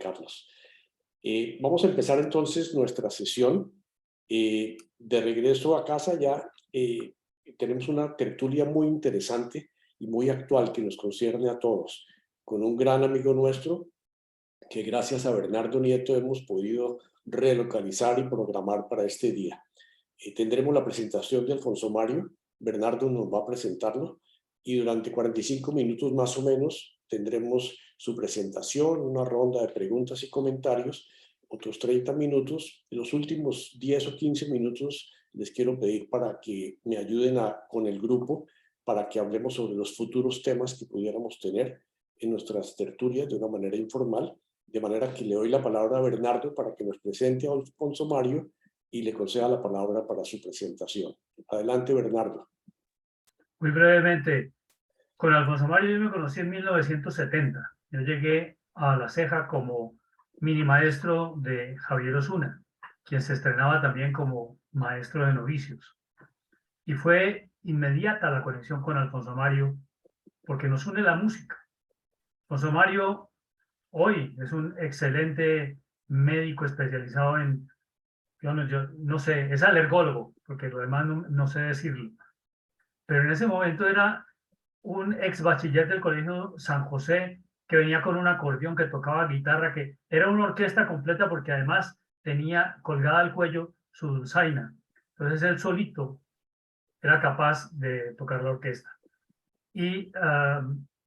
Carlos. Vamos a empezar entonces nuestra sesión. De regreso a casa ya tenemos una tertulia muy interesante y muy actual que nos concierne a todos, con un gran amigo nuestro que gracias a Bernardo Nieto hemos podido relocalizar y programar para este día. Tendremos la presentación de Alfonso Mario. Bernardo nos va a presentarlo y durante 45 minutos más o menos tendremos su presentación, una ronda de preguntas y comentarios, otros 30 minutos. En los últimos 10 o 15 minutos les quiero pedir para que me ayuden con el grupo para que hablemos sobre los futuros temas que pudiéramos tener en nuestras tertulias de una manera informal, de manera que le doy la palabra a Bernardo para que nos presente a Alfonso Mario y le conceda la palabra para su presentación. Adelante, Bernardo. Muy brevemente, con Alfonso Mario yo me conocí en 1970. Yo llegué a La Ceja como mini maestro de Javier Osuna, quien se estrenaba también como maestro de novicios. Y fue inmediata la conexión con Alfonso Mario, porque nos une la música. Alfonso Mario hoy es un excelente médico especializado en, yo no sé, es alergólogo, porque lo demás no sé decirlo. Pero en ese momento era un ex bachiller del Colegio San José que venía con un acordeón, que tocaba guitarra, que era una orquesta completa porque además tenía colgada al cuello su dulzaina. Entonces él solito era capaz de tocar la orquesta. Y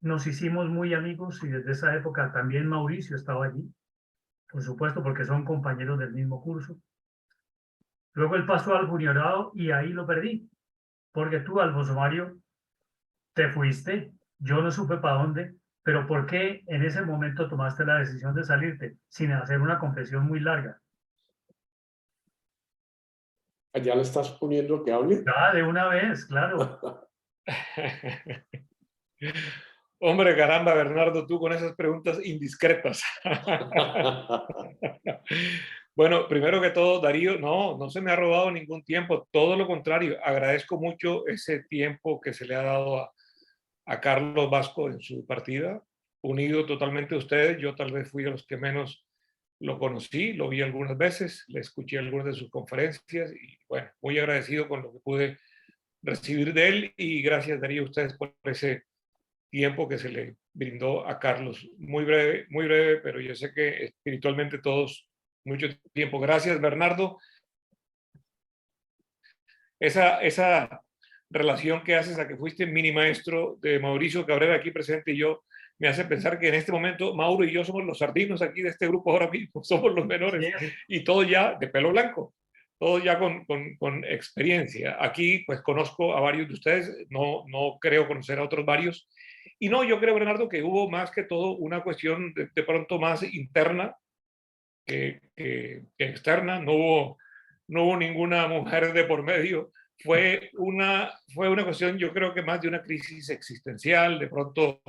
nos hicimos muy amigos y desde esa época también Mauricio estaba allí, por supuesto, porque son compañeros del mismo curso. Luego él pasó al juniorado y ahí lo perdí, porque tú, Alfonso Mario, te fuiste, yo no supe para dónde, pero ¿por qué en ese momento tomaste la decisión de salirte sin hacer una confesión muy larga? ¿Ya le estás poniendo que hable? Ya, de una vez, claro. Hombre, caramba, Bernardo, tú con esas preguntas indiscretas. Bueno, primero que todo, Darío, no se me ha robado ningún tiempo, todo lo contrario, agradezco mucho ese tiempo que se le ha dado a Carlos Vasco en su partida, unido totalmente a ustedes. Yo tal vez fui de los que menos lo conocí, lo vi algunas veces, le escuché algunas de sus conferencias y bueno, muy agradecido con lo que pude recibir de él y gracias, Darío, a ustedes por ese tiempo que se le brindó a Carlos. Muy breve, pero yo sé que espiritualmente todos mucho tiempo. Gracias, Bernardo. Esa relación que haces a que fuiste mini maestro de Mauricio Cabrera aquí presente y yo, me hace pensar que en este momento Mauro y yo somos los sardinos aquí de este grupo ahora mismo, somos los menores y todos ya de pelo blanco, todos ya con experiencia. Aquí pues conozco a varios de ustedes, no creo conocer a otros varios. Y no, yo creo, Bernardo, que hubo más que todo una cuestión de pronto más interna que externa, no hubo ninguna mujer de por medio, fue una cuestión, yo creo que más de una crisis existencial, de pronto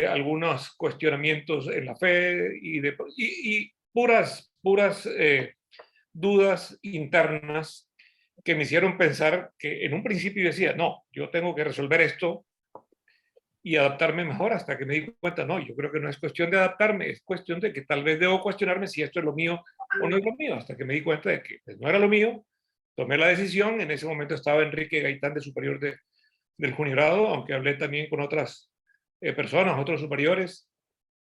algunos cuestionamientos en la fe y puras dudas internas que me hicieron pensar que en un principio decía, no, yo tengo que resolver esto y adaptarme mejor hasta que me di cuenta, no, yo creo que no es cuestión de adaptarme, es cuestión de que tal vez debo cuestionarme si esto es lo mío o no es lo mío, hasta que me di cuenta de que pues, no era lo mío, tomé la decisión, en ese momento estaba Enrique Gaitán de superior del juniorado, aunque hablé también con otras personas, otros superiores,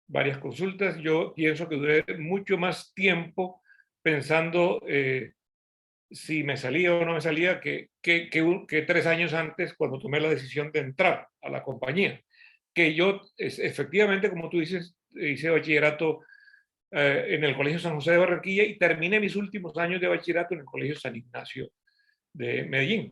varias consultas, yo pienso que duré mucho más tiempo pensando si me salía o no me salía que 3 años antes cuando tomé la decisión de entrar a la compañía. Que yo, efectivamente, como tú dices, hice bachillerato en el Colegio San José de Barranquilla y terminé mis últimos años de bachillerato en el Colegio San Ignacio de Medellín.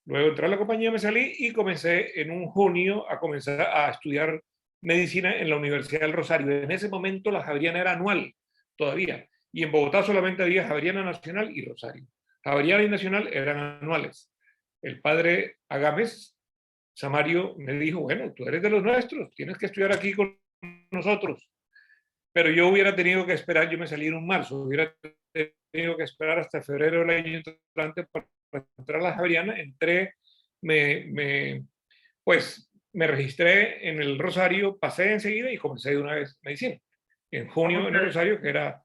Luego entré a la compañía, me salí y comencé en un junio a comenzar a estudiar medicina en la Universidad del Rosario. En ese momento la Javeriana era anual todavía y en Bogotá solamente había Javeriana Nacional y Rosario. Javeriana y Nacional eran anuales. El padre Agames Samario me dijo, bueno, tú eres de los nuestros, tienes que estudiar aquí con nosotros. Pero yo hubiera tenido que esperar, yo me salí en un marzo, hubiera tenido que esperar hasta febrero del año entrante para entrar a la Javeriana. Entré, pues me registré en el Rosario, pasé enseguida y comencé de una vez medicina. en junio en el Rosario, que era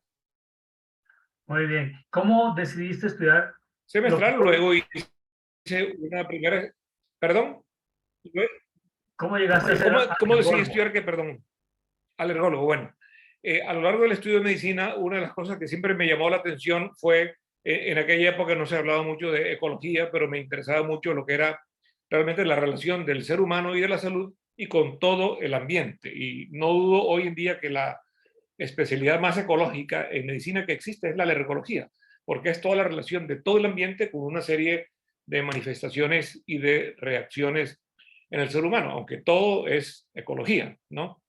Muy bien. ¿Cómo decidiste estudiar? semestral. Luego hice una primera, perdón, ¿Cómo llegaste a ser ¿cómo decidí alergólogo? estudiar qué? Perdón, alergólogo. Bueno, a lo largo del estudio de medicina, una de las cosas que siempre me llamó la atención fue, en aquella época no se hablaba mucho de ecología, pero me interesaba mucho lo que era realmente la relación del ser humano y de la salud y con todo el ambiente. Y no dudo hoy en día que la especialidad más ecológica en medicina que existe es la alergología, porque es toda la relación de todo el ambiente con una serie de manifestaciones y de reacciones en el ser humano, aunque todo es ecología, ¿no?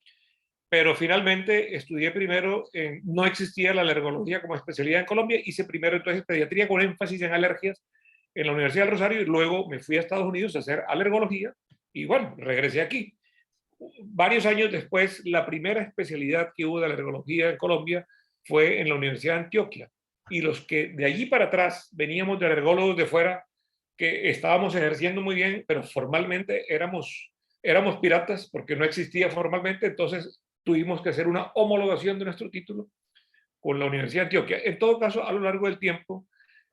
Pero finalmente estudié primero, no existía la alergología como especialidad en Colombia, hice primero entonces pediatría con énfasis en alergias en la Universidad del Rosario y luego me fui a Estados Unidos a hacer alergología y bueno, regresé aquí. Varios años después, la primera especialidad que hubo de alergología en Colombia fue en la Universidad de Antioquia. Y los que de allí para atrás veníamos de alergólogos de fuera, que estábamos ejerciendo muy bien, pero formalmente éramos piratas porque no existía formalmente, entonces tuvimos que hacer una homologación de nuestro título con la Universidad de Antioquia. En todo caso, a lo largo del tiempo,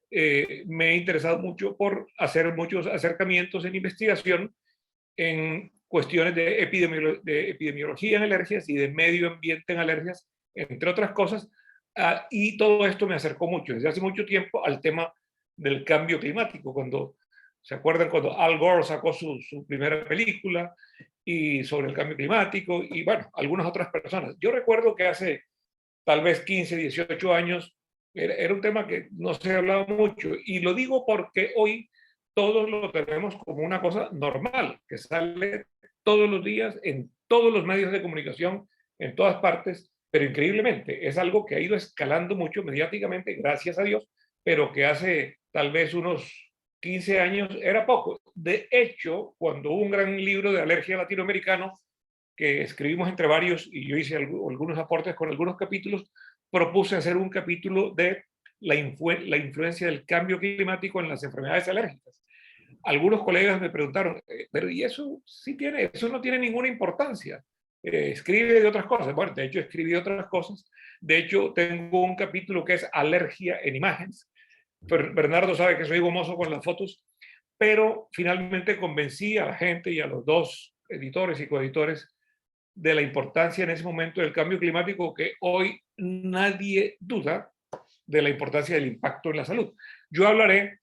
me he interesado mucho por hacer muchos acercamientos en investigación en cuestiones de epidemiología en alergias y de medio ambiente en alergias, entre otras cosas, y todo esto me acercó mucho, desde hace mucho tiempo, al tema del cambio climático. Cuando, ¿se acuerdan cuando Al Gore sacó su primera película y sobre el cambio climático? Y bueno, algunas otras personas. Yo recuerdo que hace tal vez 15, 18 años, era un tema que no se hablaba mucho. Y lo digo porque hoy todos lo tenemos como una cosa normal, que sale todos los días en todos los medios de comunicación, en todas partes, pero increíblemente es algo que ha ido escalando mucho mediáticamente, gracias a Dios, pero que hace tal vez unos 15 años era poco. De hecho, cuando hubo un gran libro de alergia latinoamericano, que escribimos entre varios y yo hice algunos aportes con algunos capítulos, propuse hacer un capítulo de la influencia del cambio climático en las enfermedades alérgicas. Algunos colegas me preguntaron, pero ¿y eso sí tiene? Eso no tiene ninguna importancia. Escribe de otras cosas. Bueno, de hecho escribí otras cosas. De hecho, tengo un capítulo que es alergia en imágenes. Bernardo sabe que soy gomoso con las fotos, pero finalmente convencí a la gente y a los dos editores y coeditores de la importancia en ese momento del cambio climático, que hoy nadie duda de la importancia del impacto en la salud. Yo hablaré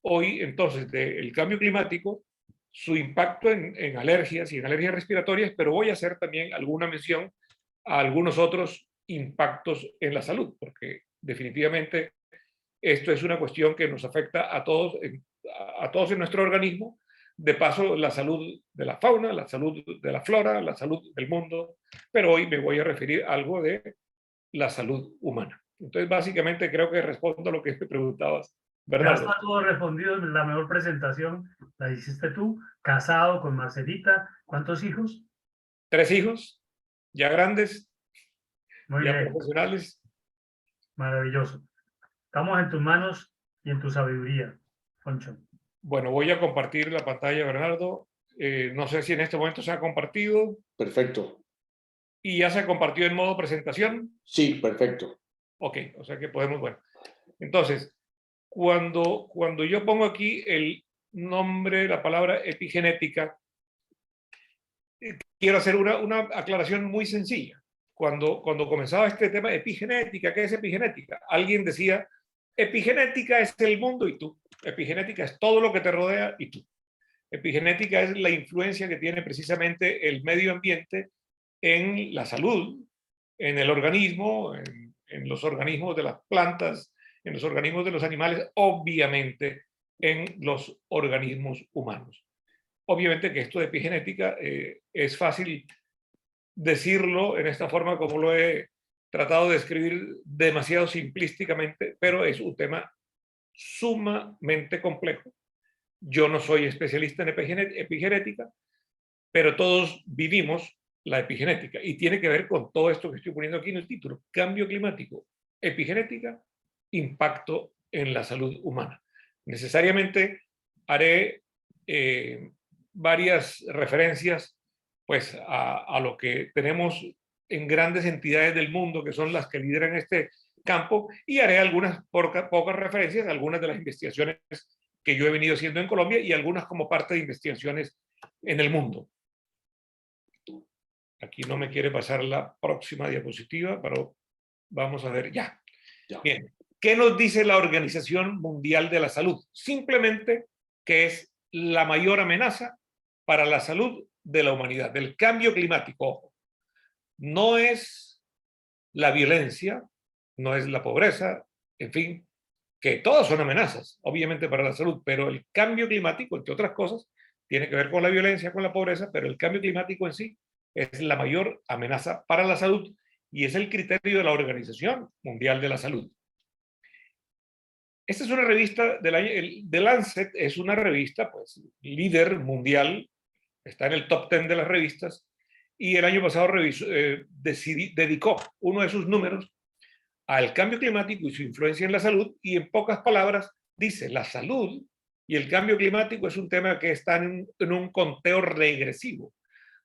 hoy entonces del cambio climático, su impacto en alergias y en alergias respiratorias, pero voy a hacer también alguna mención a algunos otros impactos en la salud, porque definitivamente esto es una cuestión que nos afecta a todos en nuestro organismo. De paso, la salud de la fauna, la salud de la flora, la salud del mundo, pero hoy me voy a referir a algo de la salud humana. Entonces, básicamente creo que respondo a lo que me preguntabas, Ya Bernardo. está todo respondido. La mejor presentación la hiciste tú, casado con Marcelita. ¿Cuántos hijos? 3 hijos, ya grandes, Muy ya bien, profesionales. maravilloso. Estamos en tus manos y en tu sabiduría, Poncho. Bueno, voy a compartir la pantalla, Bernardo. No sé si en este momento se ha compartido. Perfecto. Y ya se compartió en modo presentación. Sí, perfecto. Ok, o sea que podemos, bueno. Entonces, cuando yo pongo aquí el nombre, la palabra epigenética, quiero hacer una aclaración muy sencilla. Cuando comenzaba este tema, epigenética, ¿qué es epigenética? Alguien decía, epigenética es el mundo y tú. Epigenética es todo lo que te rodea y tú. Epigenética es la influencia que tiene precisamente el medio ambiente en la salud, en el organismo, en los organismos de las plantas, en los organismos de los animales, obviamente en los organismos humanos. Obviamente que esto de epigenética es fácil decirlo en esta forma como lo he tratado de escribir demasiado simplísticamente, pero es un tema sumamente complejo. Yo no soy especialista en epigenética, pero todos vivimos la epigenética y tiene que ver con todo esto que estoy poniendo aquí en el título: cambio climático, epigenética, impacto en la salud humana. Necesariamente haré varias referencias pues a lo que tenemos en grandes entidades del mundo que son las que lideran este campo, y haré algunas pocas referencias a algunas de las investigaciones que yo he venido haciendo en Colombia y algunas como parte de investigaciones en el mundo. Aquí no me quiere pasar la próxima diapositiva, pero vamos a ver ya. Bien, ¿qué nos dice la Organización Mundial de la Salud? Simplemente que es la mayor amenaza para la salud de la humanidad, del cambio climático. Ojo, no es la violencia, no es la pobreza, en fin, que todas son amenazas, obviamente para la salud, pero el cambio climático, entre otras cosas, tiene que ver con la violencia, con la pobreza, pero el cambio climático en sí es la mayor amenaza para la salud y es el criterio de la Organización Mundial de la Salud. Esta es una revista del año, The Lancet es una revista pues líder mundial, está en el top 10 de las revistas, y el año pasado dedicó uno de sus números al cambio climático y su influencia en la salud, y en pocas palabras dice, la salud y el cambio climático es un tema que está en un conteo regresivo.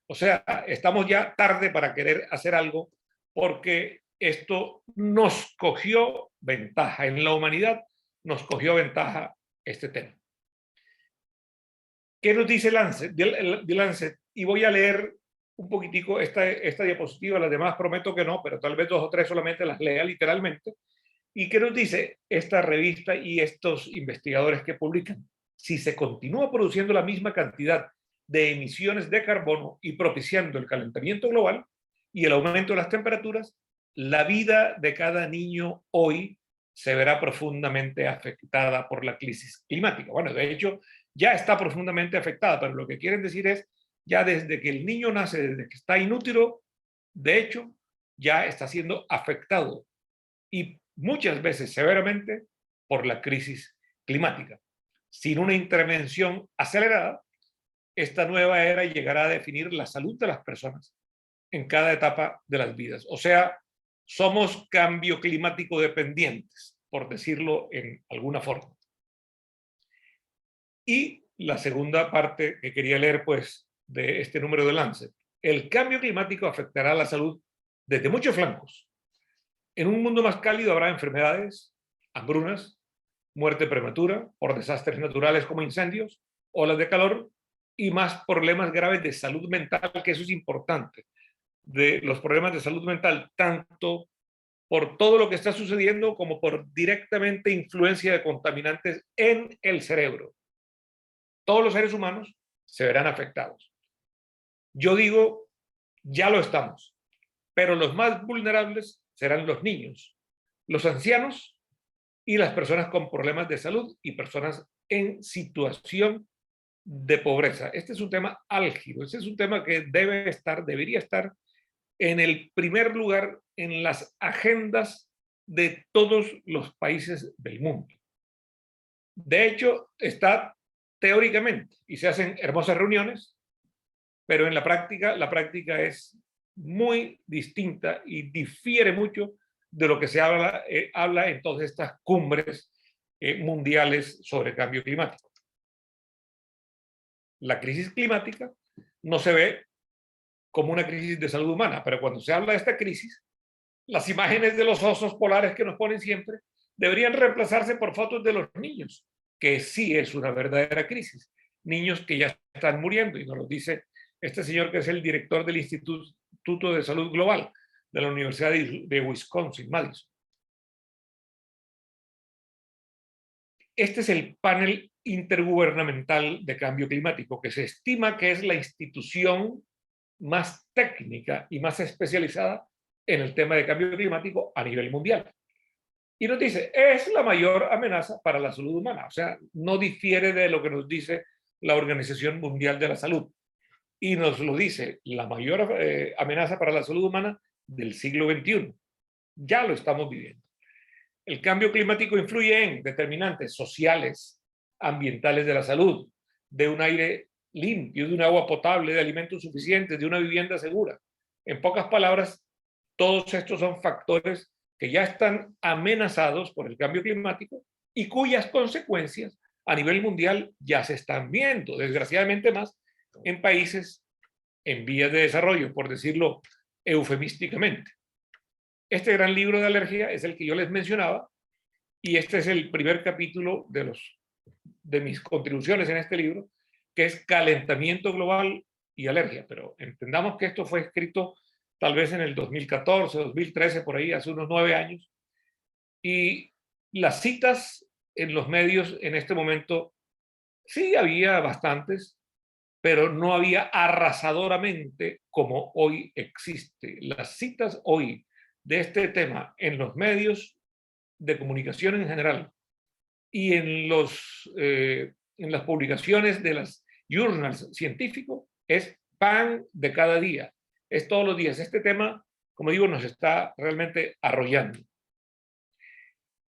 O sea, estamos ya tarde para querer hacer algo porque esto nos cogió ventaja. En la humanidad nos cogió ventaja este tema. ¿Qué nos dice The Lancet? Y voy a leer un poquitico esta diapositiva, las demás prometo que no, pero tal vez 2 o 3 solamente las lea literalmente. ¿Y qué nos dice esta revista y estos investigadores que publican? Si se continúa produciendo la misma cantidad de emisiones de carbono y propiciando el calentamiento global y el aumento de las temperaturas, la vida de cada niño hoy se verá profundamente afectada por la crisis climática. Bueno, de hecho, ya está profundamente afectada, pero lo que quieren decir es, ya desde que el niño nace, desde que está inútero, de hecho, ya está siendo afectado y muchas veces severamente por la crisis climática. Sin una intervención acelerada, esta nueva era llegará a definir la salud de las personas en cada etapa de las vidas. O sea, somos cambio climático dependientes, por decirlo en alguna forma. Y la segunda parte que quería leer, pues, de este número de Lancet. El cambio climático afectará a la salud desde muchos flancos. En un mundo más cálido habrá enfermedades, hambrunas, muerte prematura por desastres naturales como incendios, olas de calor y más problemas graves de salud mental, que eso es importante. De los problemas de salud mental, tanto por todo lo que está sucediendo como por directamente influencia de contaminantes en el cerebro. Todos los seres humanos se verán afectados. Yo digo, ya lo estamos, pero los más vulnerables serán los niños, los ancianos y las personas con problemas de salud y personas en situación de pobreza. Este es un tema álgido, este es un tema que debería estar en el primer lugar en las agendas de todos los países del mundo. De hecho, está teóricamente y se hacen hermosas reuniones, pero en la práctica es muy distinta y difiere mucho de lo que se habla en todas estas cumbres mundiales sobre cambio climático. La crisis climática no se ve como una crisis de salud humana, pero cuando se habla de esta crisis, las imágenes de los osos polares que nos ponen siempre deberían reemplazarse por fotos de los niños, que sí es una verdadera crisis. Niños que ya están muriendo, y nos lo dice este señor que es el director del Instituto de Salud Global de la Universidad de Wisconsin, Madison. Este es el panel intergubernamental de cambio climático, que se estima que es la institución más técnica y más especializada en el tema de cambio climático a nivel mundial. Y nos dice, es la mayor amenaza para la salud humana. O sea, no difiere de lo que nos dice la Organización Mundial de la Salud. Y nos lo dice, la mayor amenaza para la salud humana del siglo XXI. Ya lo estamos viviendo. El cambio climático influye en determinantes sociales, ambientales de la salud, de un aire limpio, de un agua potable, de alimentos suficientes, de una vivienda segura. En pocas palabras, todos estos son factores que ya están amenazados por el cambio climático y cuyas consecuencias a nivel mundial ya se están viendo, desgraciadamente más en países en vías de desarrollo, por decirlo eufemísticamente. Este gran libro de alergia es el que yo les mencionaba, y este es el primer capítulo de mis contribuciones en este libro, que es calentamiento global y alergia. Pero entendamos que esto fue escrito tal vez en el 2014, 2013, por ahí, hace unos 9 años. Y las citas en los medios en este momento, sí había bastantes, pero no había arrasadoramente como hoy existe. Las citas hoy de este tema en los medios de comunicación en general y en las publicaciones de las journals científicos es pan de cada día, es todos los días. Este tema, como digo, nos está realmente arrollando.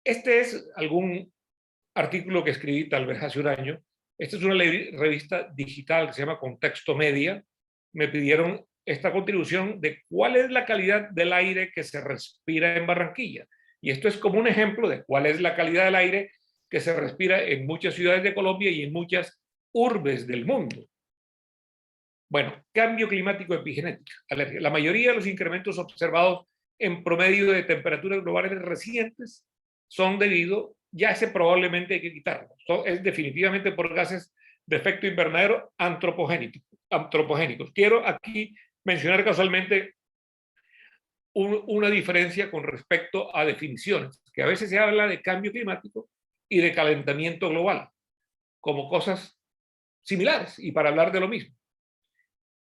Este es algún artículo que escribí tal vez hace un año. Esta es una revista digital que se llama Contexto Media. Me pidieron esta contribución de cuál es la calidad del aire que se respira en Barranquilla. Y esto es como un ejemplo de cuál es la calidad del aire que se respira en muchas ciudades de Colombia y en muchas urbes del mundo. Bueno, cambio climático epigenético, alergia. La mayoría de los incrementos observados en promedio de temperaturas globales recientes son debido, ya ese probablemente hay que quitarlo, es definitivamente por gases de efecto invernadero antropogénicos. Quiero aquí mencionar casualmente una diferencia con respecto a definiciones, que a veces se habla de cambio climático y de calentamiento global, como cosas similares y para hablar de lo mismo.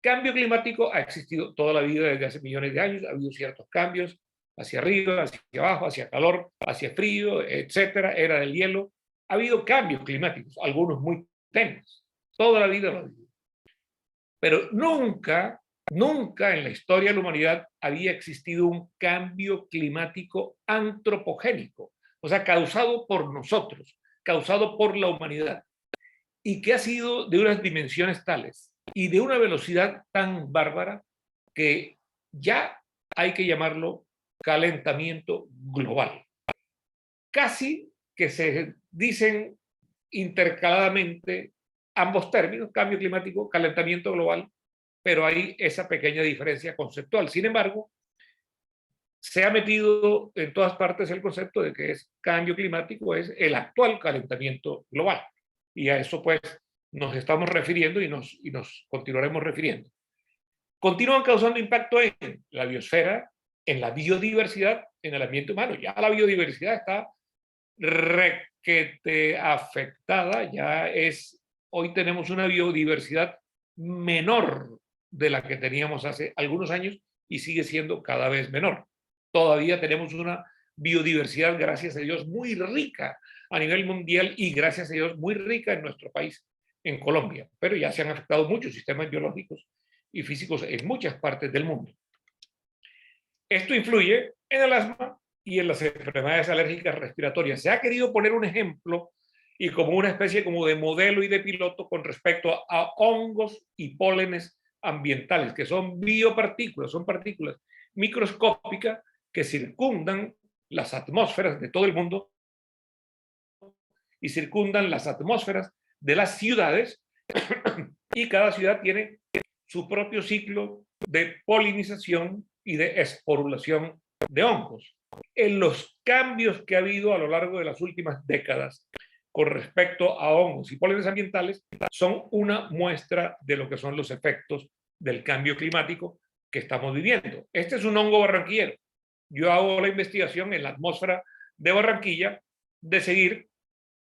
Cambio climático ha existido toda la vida desde hace millones de años, ha habido ciertos cambios hacia arriba, hacia abajo, hacia calor, hacia frío, etcétera, era del hielo. Ha habido cambios climáticos, algunos muy tenues, toda la vida lo ha habido. Pero nunca en la historia de la humanidad había existido un cambio climático antropogénico, o sea, causado por nosotros, causado por la humanidad, y que ha sido de unas dimensiones tales y de una velocidad tan bárbara que ya hay que llamarlo calentamiento global. Casi que se dicen intercaladamente ambos términos, cambio climático, calentamiento global, pero hay esa pequeña diferencia conceptual. Sin embargo, se ha metido en todas partes el concepto de que es cambio climático, es el actual calentamiento global. Y a eso pues nos estamos refiriendo y nos continuaremos refiriendo. Continúan causando impacto en la biosfera, en la biodiversidad, en el ambiente humano. Ya la biodiversidad está requete afectada, hoy tenemos una biodiversidad menor de la que teníamos hace algunos años y sigue siendo cada vez menor. Todavía tenemos una biodiversidad, gracias a Dios, muy rica a nivel mundial y gracias a Dios muy rica en nuestro país, en Colombia, pero ya se han afectado muchos sistemas biológicos y físicos en muchas partes del mundo. Esto influye en el asma y en las enfermedades alérgicas respiratorias. Se ha querido poner un ejemplo y como una especie como de modelo y de piloto con respecto a hongos y pólenes ambientales, que son biopartículas, son partículas microscópicas que circundan las atmósferas de todo el mundo y circundan las atmósferas de las ciudades y cada ciudad tiene su propio ciclo de polinización y de esporulación de hongos. En los cambios que ha habido a lo largo de las últimas décadas con respecto a hongos y pólenes ambientales son una muestra de lo que son los efectos del cambio climático que estamos viviendo. Este es un hongo barranquillero. Yo hago la investigación en la atmósfera de Barranquilla de seguir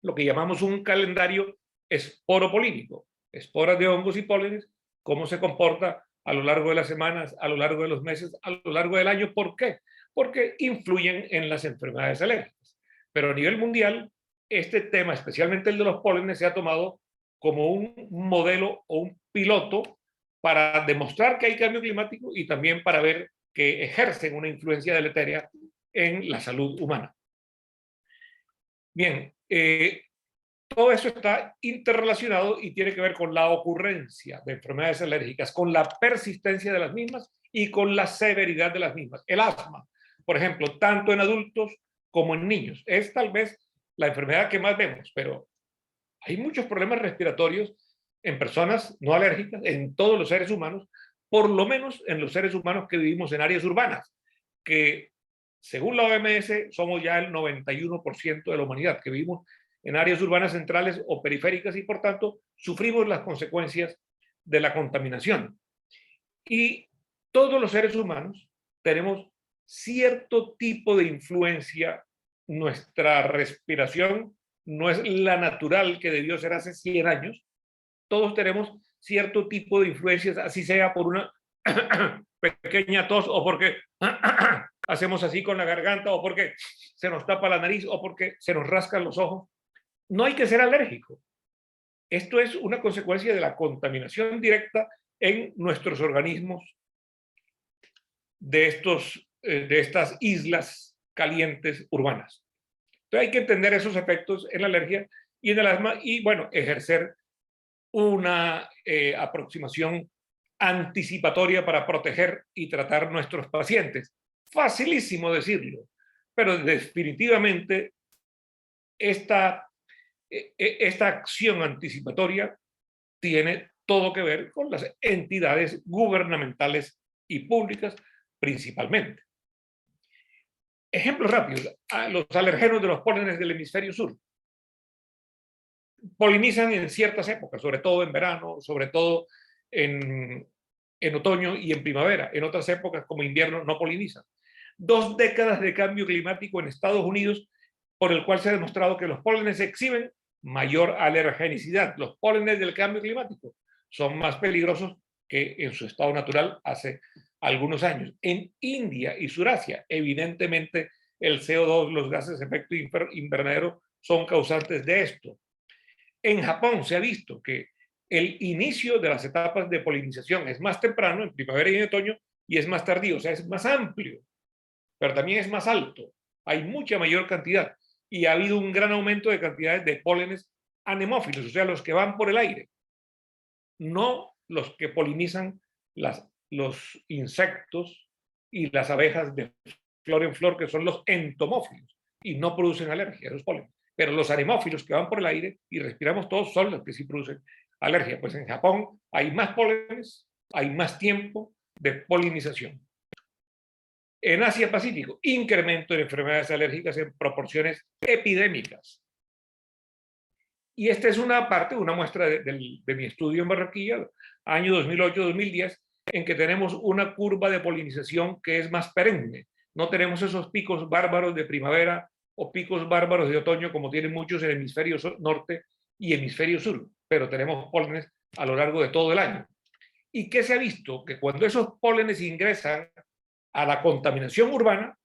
lo que llamamos un calendario esporopolínico, esporas de hongos y pólenes, cómo se comporta a lo largo de las semanas, a lo largo de los meses, a lo largo del año. ¿Por qué? Porque influyen en las enfermedades alérgicas. Pero a nivel mundial, este tema, especialmente el de los pólenes, se ha tomado como un modelo o un piloto para demostrar que hay cambio climático y también para ver que ejercen una influencia deletérea en la salud humana. Bien, todo eso está interrelacionado y tiene que ver con la ocurrencia de enfermedades alérgicas, con la persistencia de las mismas y con la severidad de las mismas. El asma, por ejemplo, tanto en adultos como en niños, es tal vez la enfermedad que más vemos, pero hay muchos problemas respiratorios en personas no alérgicas, en todos los seres humanos, por lo menos en los seres humanos que vivimos en áreas urbanas, que según la OMS somos ya el 91% de la humanidad, que vivimos en áreas urbanas centrales o periféricas y por tanto sufrimos las consecuencias de la contaminación. Y todos los seres humanos tenemos cierto tipo de influencia. Nuestra respiración no es la natural que debió ser hace 100 años. Todos tenemos cierto tipo de influencias, así sea por una pequeña tos o porque hacemos así con la garganta o porque se nos tapa la nariz o porque se nos rascan los ojos. No hay que ser alérgico. Esto es una consecuencia de la contaminación directa en nuestros organismos de estas islas calientes urbanas. Entonces hay que entender esos efectos en la alergia y en el asma y, bueno, ejercer una aproximación anticipatoria para proteger y tratar nuestros pacientes. Facilísimo decirlo, pero definitivamente esta acción anticipatoria tiene todo que ver con las entidades gubernamentales y públicas principalmente. Ejemplos rápidos, los alergenos de los pólenes del hemisferio sur. Polinizan en ciertas épocas, sobre todo en verano, sobre todo en otoño y en primavera. En otras épocas, como invierno, no polinizan. 2 décadas de cambio climático en Estados Unidos, por el cual se ha demostrado que los pólenes exhiben mayor alergenicidad. Los pólenes del cambio climático son más peligrosos que en su estado natural hace algunos años. En India y Surasia, evidentemente, el CO2, los gases de efecto invernadero, son causantes de esto. En Japón se ha visto que el inicio de las etapas de polinización es más temprano, en primavera y en otoño, y es más tardío, o sea, es más amplio, pero también es más alto. Hay mucha mayor cantidad y ha habido un gran aumento de cantidades de pólenes anemófilos, o sea, los que van por el aire, no los que polinizan los insectos y las abejas de flor en flor, que son los entomófilos y no producen alergia a los pólenes. Pero los anemófilos que van por el aire y respiramos todos son los que sí producen alergia. Pues en Japón hay más pólenes, hay más tiempo de polinización. En Asia-Pacífico, incremento de enfermedades alérgicas en proporciones epidémicas. Y esta es una parte, una muestra de mi estudio en Barranquilla, año 2008-2010, en que tenemos una curva de polinización que es más perenne. No tenemos esos picos bárbaros de primavera o picos bárbaros de otoño como tienen muchos en el hemisferio norte y hemisferio sur, pero tenemos pólenes a lo largo de todo el año. ¿Y qué se ha visto? Que cuando esos pólenes ingresan a la contaminación urbana,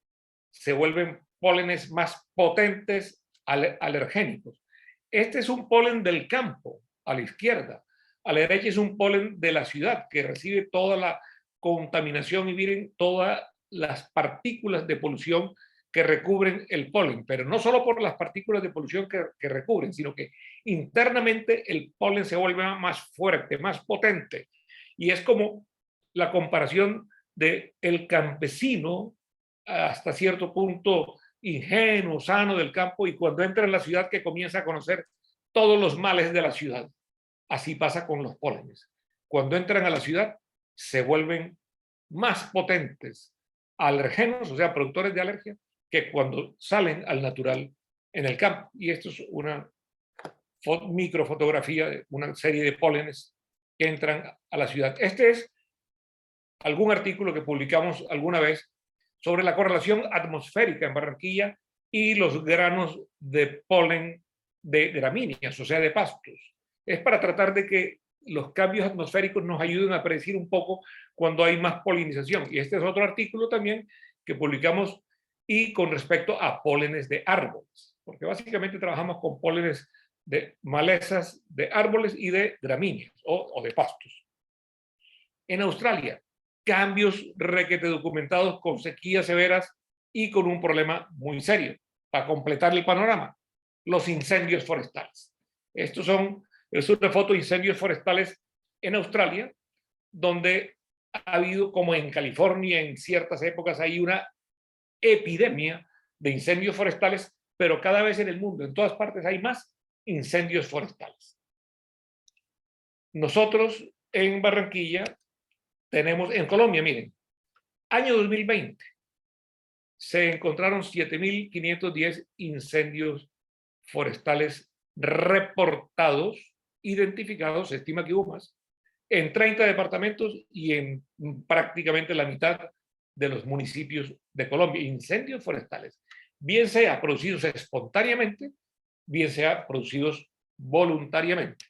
se vuelven pólenes más potentes alergénicos. Este es un polen del campo, a la izquierda. A la derecha es un polen de la ciudad, que recibe toda la contaminación y miren todas las partículas de polución que recubren el polen, pero no solo por las partículas de polución que recubren, sino que internamente el polen se vuelve más fuerte, más potente. Y es como la comparación del campesino hasta cierto punto ingenuo, sano del campo, y cuando entra en la ciudad que comienza a conocer todos los males de la ciudad. Así pasa con los pólenes. Cuando entran a la ciudad se vuelven más potentes alergenos, o sea, productores de alergia, que cuando salen al natural en el campo. Y esto es una microfotografía de una serie de pólenes que entran a la ciudad. Este es algún artículo que publicamos alguna vez sobre la correlación atmosférica en Barranquilla y los granos de polen de gramíneas, o sea, de pastos. Es para tratar de que los cambios atmosféricos nos ayuden a predecir un poco cuando hay más polinización. Y este es otro artículo también que publicamos y con respecto a pólenes de árboles, porque básicamente trabajamos con pólenes de malezas de árboles y de gramíneas o de pastos. En Australia, cambios requete documentados con sequías severas y con un problema muy serio. Para completar el panorama, los incendios forestales. Es una foto de incendios forestales en Australia, donde ha habido, como en California, en ciertas épocas hay una epidemia de incendios forestales, pero cada vez en el mundo, en todas partes, hay más incendios forestales. Nosotros en Barranquilla tenemos en Colombia, miren, año 2020, se encontraron 7.510 incendios forestales reportados, identificados, se estima que hubo más, en 30 departamentos y en prácticamente la mitad de los municipios de Colombia. Incendios forestales, bien sea producidos espontáneamente, bien sea producidos voluntariamente.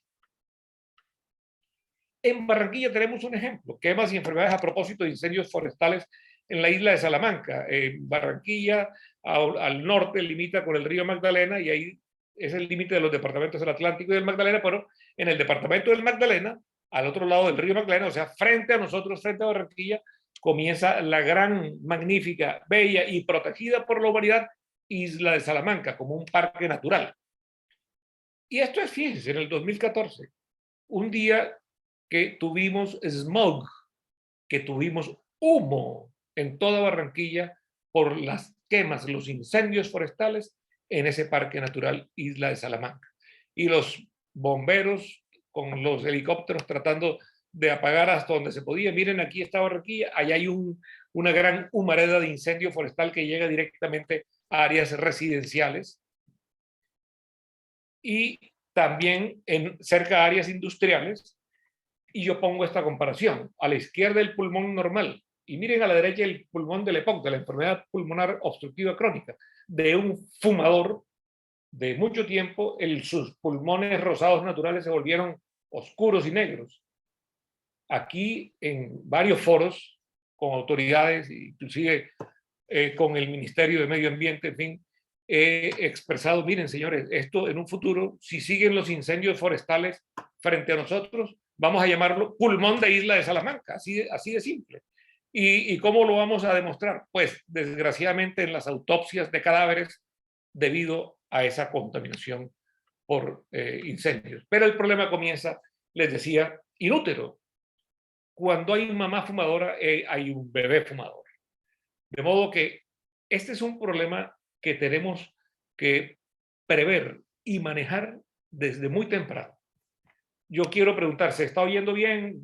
En Barranquilla tenemos un ejemplo, quemas y enfermedades a propósito de incendios forestales en la isla de Salamanca. Barranquilla al norte limita con el río Magdalena y ahí es el límite de los departamentos del Atlántico y del Magdalena, pero en el departamento del Magdalena, al otro lado del río Magdalena, o sea, frente a nosotros, frente a Barranquilla, comienza la gran, magnífica, bella y protegida por la humanidad isla de Salamanca, como un parque natural. Y esto es, fíjense, en el 2014, un día que tuvimos smog, que tuvimos humo en toda Barranquilla por las quemas, los incendios forestales en ese parque natural Isla de Salamanca. Y los bomberos con los helicópteros tratando de apagar hasta donde se podía. Miren, aquí está Barranquilla, allá hay una gran humareda de incendio forestal que llega directamente a áreas residenciales y también cerca a áreas industriales. Y yo pongo esta comparación. A la izquierda el pulmón normal y miren a la derecha el pulmón del EPOC, de la enfermedad pulmonar obstructiva crónica, de un fumador de mucho tiempo. Sus pulmones rosados naturales se volvieron oscuros y negros. Aquí en varios foros con autoridades, inclusive con el Ministerio de Medio Ambiente, en fin, he expresado, miren señores, esto en un futuro, si siguen los incendios forestales frente a nosotros, vamos a llamarlo pulmón de Isla de Salamanca, así de simple. ¿Y cómo lo vamos a demostrar? Pues desgraciadamente en las autopsias de cadáveres debido a esa contaminación por incendios. Pero el problema comienza, les decía, inútero. Cuando hay mamá fumadora, hay un bebé fumador. De modo que este es un problema que tenemos que prever y manejar desde muy temprano. Yo quiero preguntar, ¿se está oyendo bien?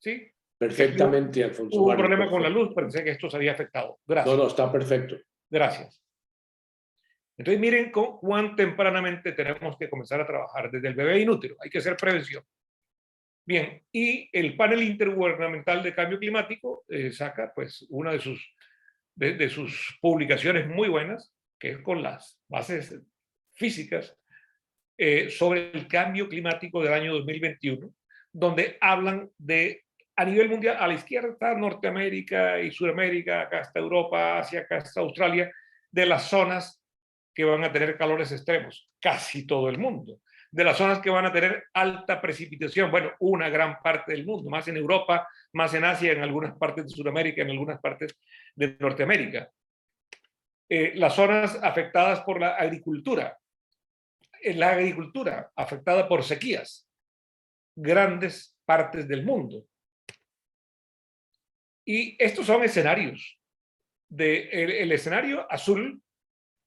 ¿Sí? Perfectamente, Alfonso. Hubo un problema con la luz, pensé que esto se había afectado. Gracias. No, está perfecto. Gracias. Entonces miren cuán tempranamente tenemos que comenzar a trabajar desde el bebé inútero. Hay que hacer prevención. Bien, y el panel intergubernamental de cambio climático saca pues una de sus publicaciones muy buenas, que es con las bases físicas sobre el cambio climático del año 2021, donde hablan de, a nivel mundial, a la izquierda está Norteamérica y Sudamérica, acá está Europa, Asia, acá está Australia, de las zonas que van a tener calores extremos, casi todo el mundo. De las zonas que van a tener alta precipitación, bueno, una gran parte del mundo, más en Europa, más en Asia, en algunas partes de Sudamérica, en algunas partes de Norteamérica. Las zonas afectadas por la agricultura afectada por sequías, grandes partes del mundo. Y estos son escenarios. El escenario azul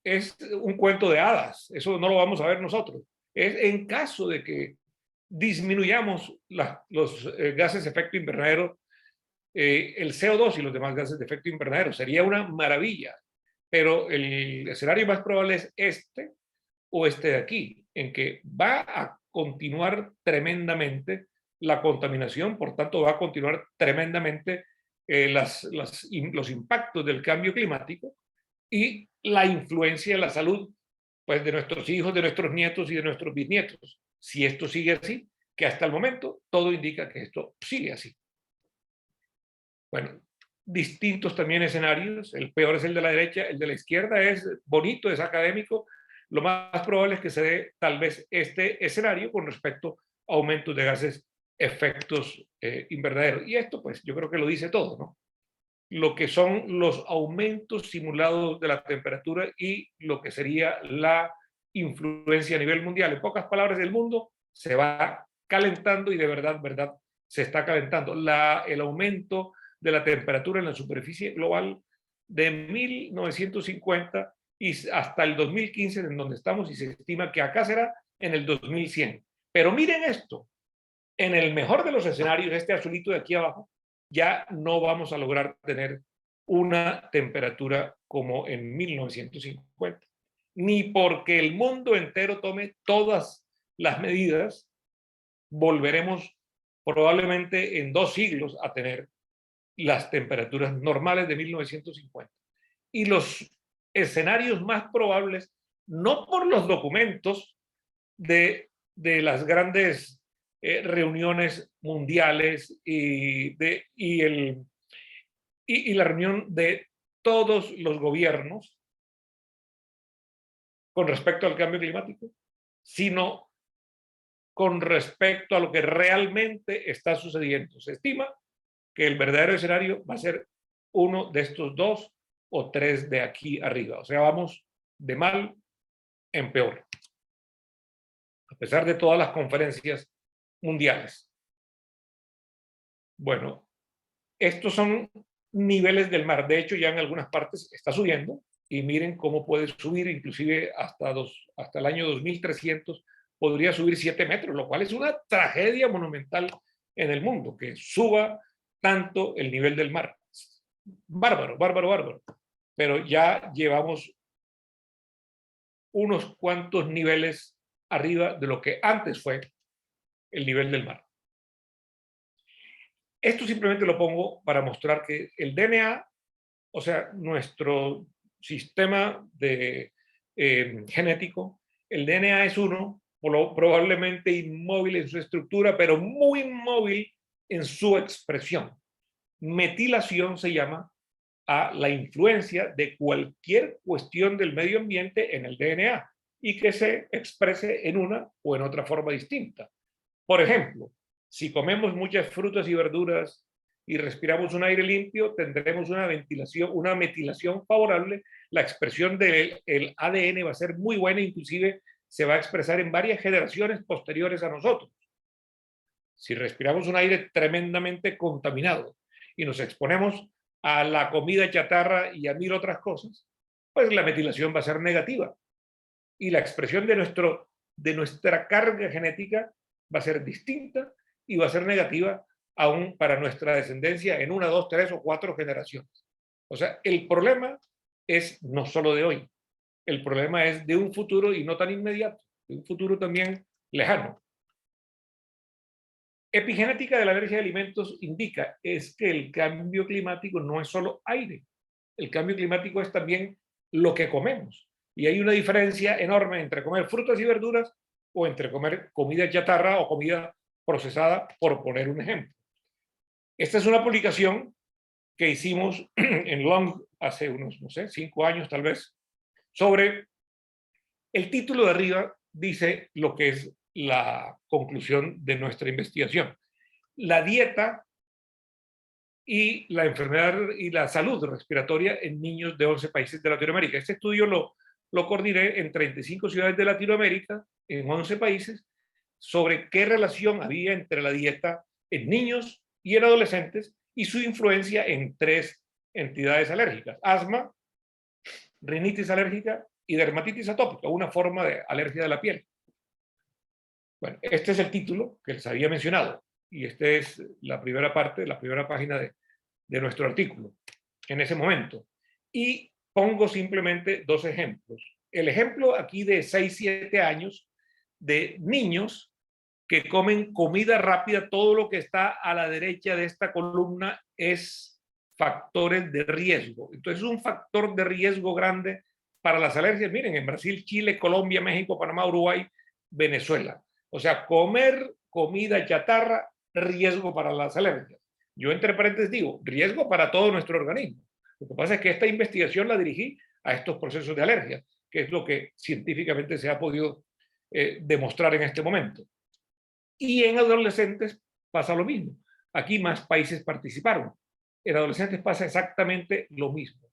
es un cuento de hadas, eso no lo vamos a ver nosotros. Es en caso de que disminuyamos los gases de efecto invernadero, el CO2 y los demás gases de efecto invernadero, sería una maravilla. Pero el escenario más probable es este o este de aquí, en que va a continuar tremendamente la contaminación, por tanto va a continuar tremendamente los impactos del cambio climático y la influencia en la salud pues, de nuestros hijos, de nuestros nietos y de nuestros bisnietos. Si esto sigue así, que hasta el momento todo indica que esto sigue así. Bueno, distintos también escenarios, el peor es el de la derecha, el de la izquierda es bonito, es académico. Lo más probable es que se dé tal vez este escenario con respecto a aumentos de gases efectos invernaderos. Y esto pues yo creo que lo dice todo, ¿no? Lo que son los aumentos simulados de la temperatura y lo que sería la influencia a nivel mundial. En pocas palabras, el mundo se va calentando y de verdad se está calentando. El aumento de la temperatura en la superficie global de 1950 y hasta el 2015, en donde estamos, y se estima que acá será en el 2100. Pero miren esto, en el mejor de los escenarios, este azulito de aquí abajo, ya no vamos a lograr tener una temperatura como en 1950. Ni porque el mundo entero tome todas las medidas, volveremos probablemente en 2 siglos a tener las temperaturas normales de 1950. Y los escenarios más probables, no por los documentos de las grandes reuniones mundiales y la reunión de todos los gobiernos con respecto al cambio climático, sino con respecto a lo que realmente está sucediendo. Se estima que el verdadero escenario va a ser uno de estos 2 o 3 de aquí arriba. O sea, vamos de mal en peor, a pesar de todas las conferencias mundiales. Bueno, estos son niveles del mar. De hecho, ya en algunas partes está subiendo, y miren cómo puede subir, inclusive hasta el año 2300 podría subir 7 metros, lo cual es una tragedia monumental en el mundo, que suba tanto el nivel del mar. Bárbaro, bárbaro, bárbaro. Pero ya llevamos unos cuantos niveles arriba de lo que antes fue el nivel del mar. Esto simplemente lo pongo para mostrar que el DNA, o sea, nuestro sistema genético, el DNA es uno, probablemente inmóvil en su estructura, pero muy móvil en su expresión. Metilación se llama a la influencia de cualquier cuestión del medio ambiente en el DNA y que se exprese en una o en otra forma distinta. Por ejemplo, si comemos muchas frutas y verduras y respiramos un aire limpio, tendremos una metilación favorable. La expresión del ADN va a ser muy buena, inclusive se va a expresar en varias generaciones posteriores a nosotros. Si respiramos un aire tremendamente contaminado y nos exponemos a la comida chatarra y a 1000 otras cosas, pues la metilación va a ser negativa. Y la expresión de nuestra carga genética va a ser distinta y va a ser negativa aún para nuestra descendencia en 1, 2, 3 o 4 generaciones. O sea, el problema es no solo de hoy, el problema es de un futuro y no tan inmediato, de un futuro también lejano. Epigenética de la alergia de alimentos indica es que el cambio climático no es solo aire, el cambio climático es también lo que comemos. Y hay una diferencia enorme entre comer frutas y verduras o entre comer comida chatarra o comida procesada, por poner un ejemplo. Esta es una publicación que hicimos en Long hace unos, no sé, 5 años tal vez, sobre el título de arriba dice lo que es la conclusión de nuestra investigación. La dieta y la enfermedad y la salud respiratoria en niños de 11 países de Latinoamérica. Este estudio lo coordiné en 35 ciudades de Latinoamérica, en 11 países, sobre qué relación había entre la dieta en niños y en adolescentes y su influencia en 3 entidades alérgicas: asma, rinitis alérgica y dermatitis atópica, una forma de alergia de la piel. Bueno, este es el título que les había mencionado y esta es la primera parte, la primera página de nuestro artículo en ese momento. Y pongo simplemente 2 ejemplos. El ejemplo aquí de 6, 7 años de niños que comen comida rápida. Todo lo que está a la derecha de esta columna es factores de riesgo. Entonces es un factor de riesgo grande para las alergias. Miren, en Brasil, Chile, Colombia, México, Panamá, Uruguay, Venezuela. O sea, comer comida chatarra, riesgo para las alergias. Yo entre paréntesis digo, riesgo para todo nuestro organismo. Lo que pasa es que esta investigación la dirigí a estos procesos de alergia, que es lo que científicamente se ha podido demostrar en este momento. Y en adolescentes pasa lo mismo. Aquí más países participaron. En adolescentes pasa exactamente lo mismo.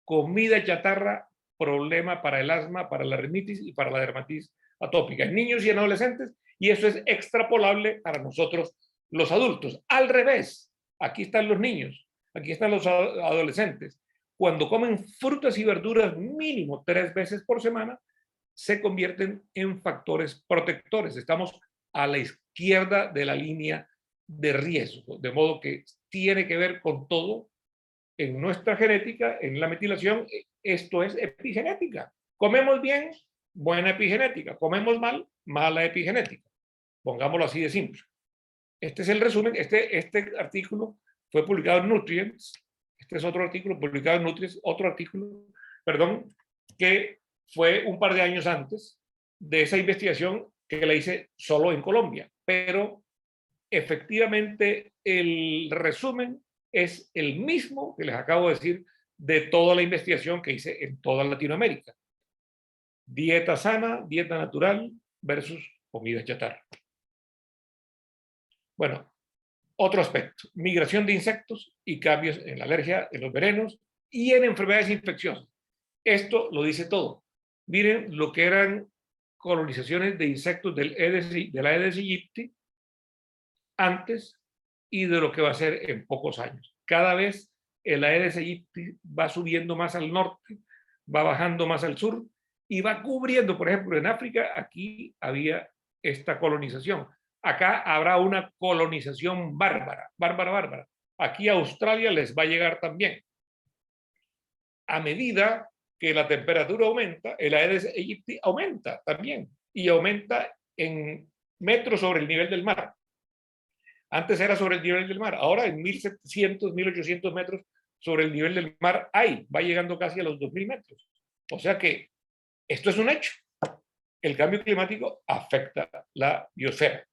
Comida chatarra, problema para el asma, para la rinitis y para la dermatitis atópica en niños y en adolescentes, y eso es extrapolable para nosotros los adultos. Al revés, aquí están los niños, aquí están los adolescentes. Cuando comen frutas y verduras mínimo 3 veces por semana, se convierten en factores protectores. Estamos a la izquierda de la línea de riesgo, de modo que tiene que ver con todo en nuestra genética, en la metilación. Esto es epigenética. Comemos bien, buena epigenética. Comemos mal, mala epigenética. Pongámoslo así de simple. Este es el resumen. Este artículo fue publicado en Nutrients. Este es otro artículo publicado en Nutrients, otro artículo, perdón, que fue un par de años antes de esa investigación que la hice solo en Colombia. Pero efectivamente el resumen es el mismo que les acabo de decir de toda la investigación que hice en toda Latinoamérica. Dieta sana, dieta natural versus comida chatarra. Bueno, otro aspecto, migración de insectos y cambios en la alergia, en los venenos y en enfermedades infecciosas. Esto lo dice todo. Miren lo que eran colonizaciones de insectos de la Aedes aegypti antes y de lo que va a ser en pocos años. Cada vez el Aedes aegypti va subiendo más al norte, va bajando más al sur y va cubriendo, por ejemplo, en África, aquí había esta colonización. Acá habrá una colonización bárbara, bárbara. Aquí a Australia les va a llegar también. A medida que la temperatura aumenta, el Aedes aegypti aumenta también y aumenta en metros sobre el nivel del mar. Antes era sobre el nivel del mar, ahora en 1700, 1800 metros sobre el nivel del mar va llegando casi a los 2000 metros. O sea que esto es un hecho. El cambio climático afecta la biosfera.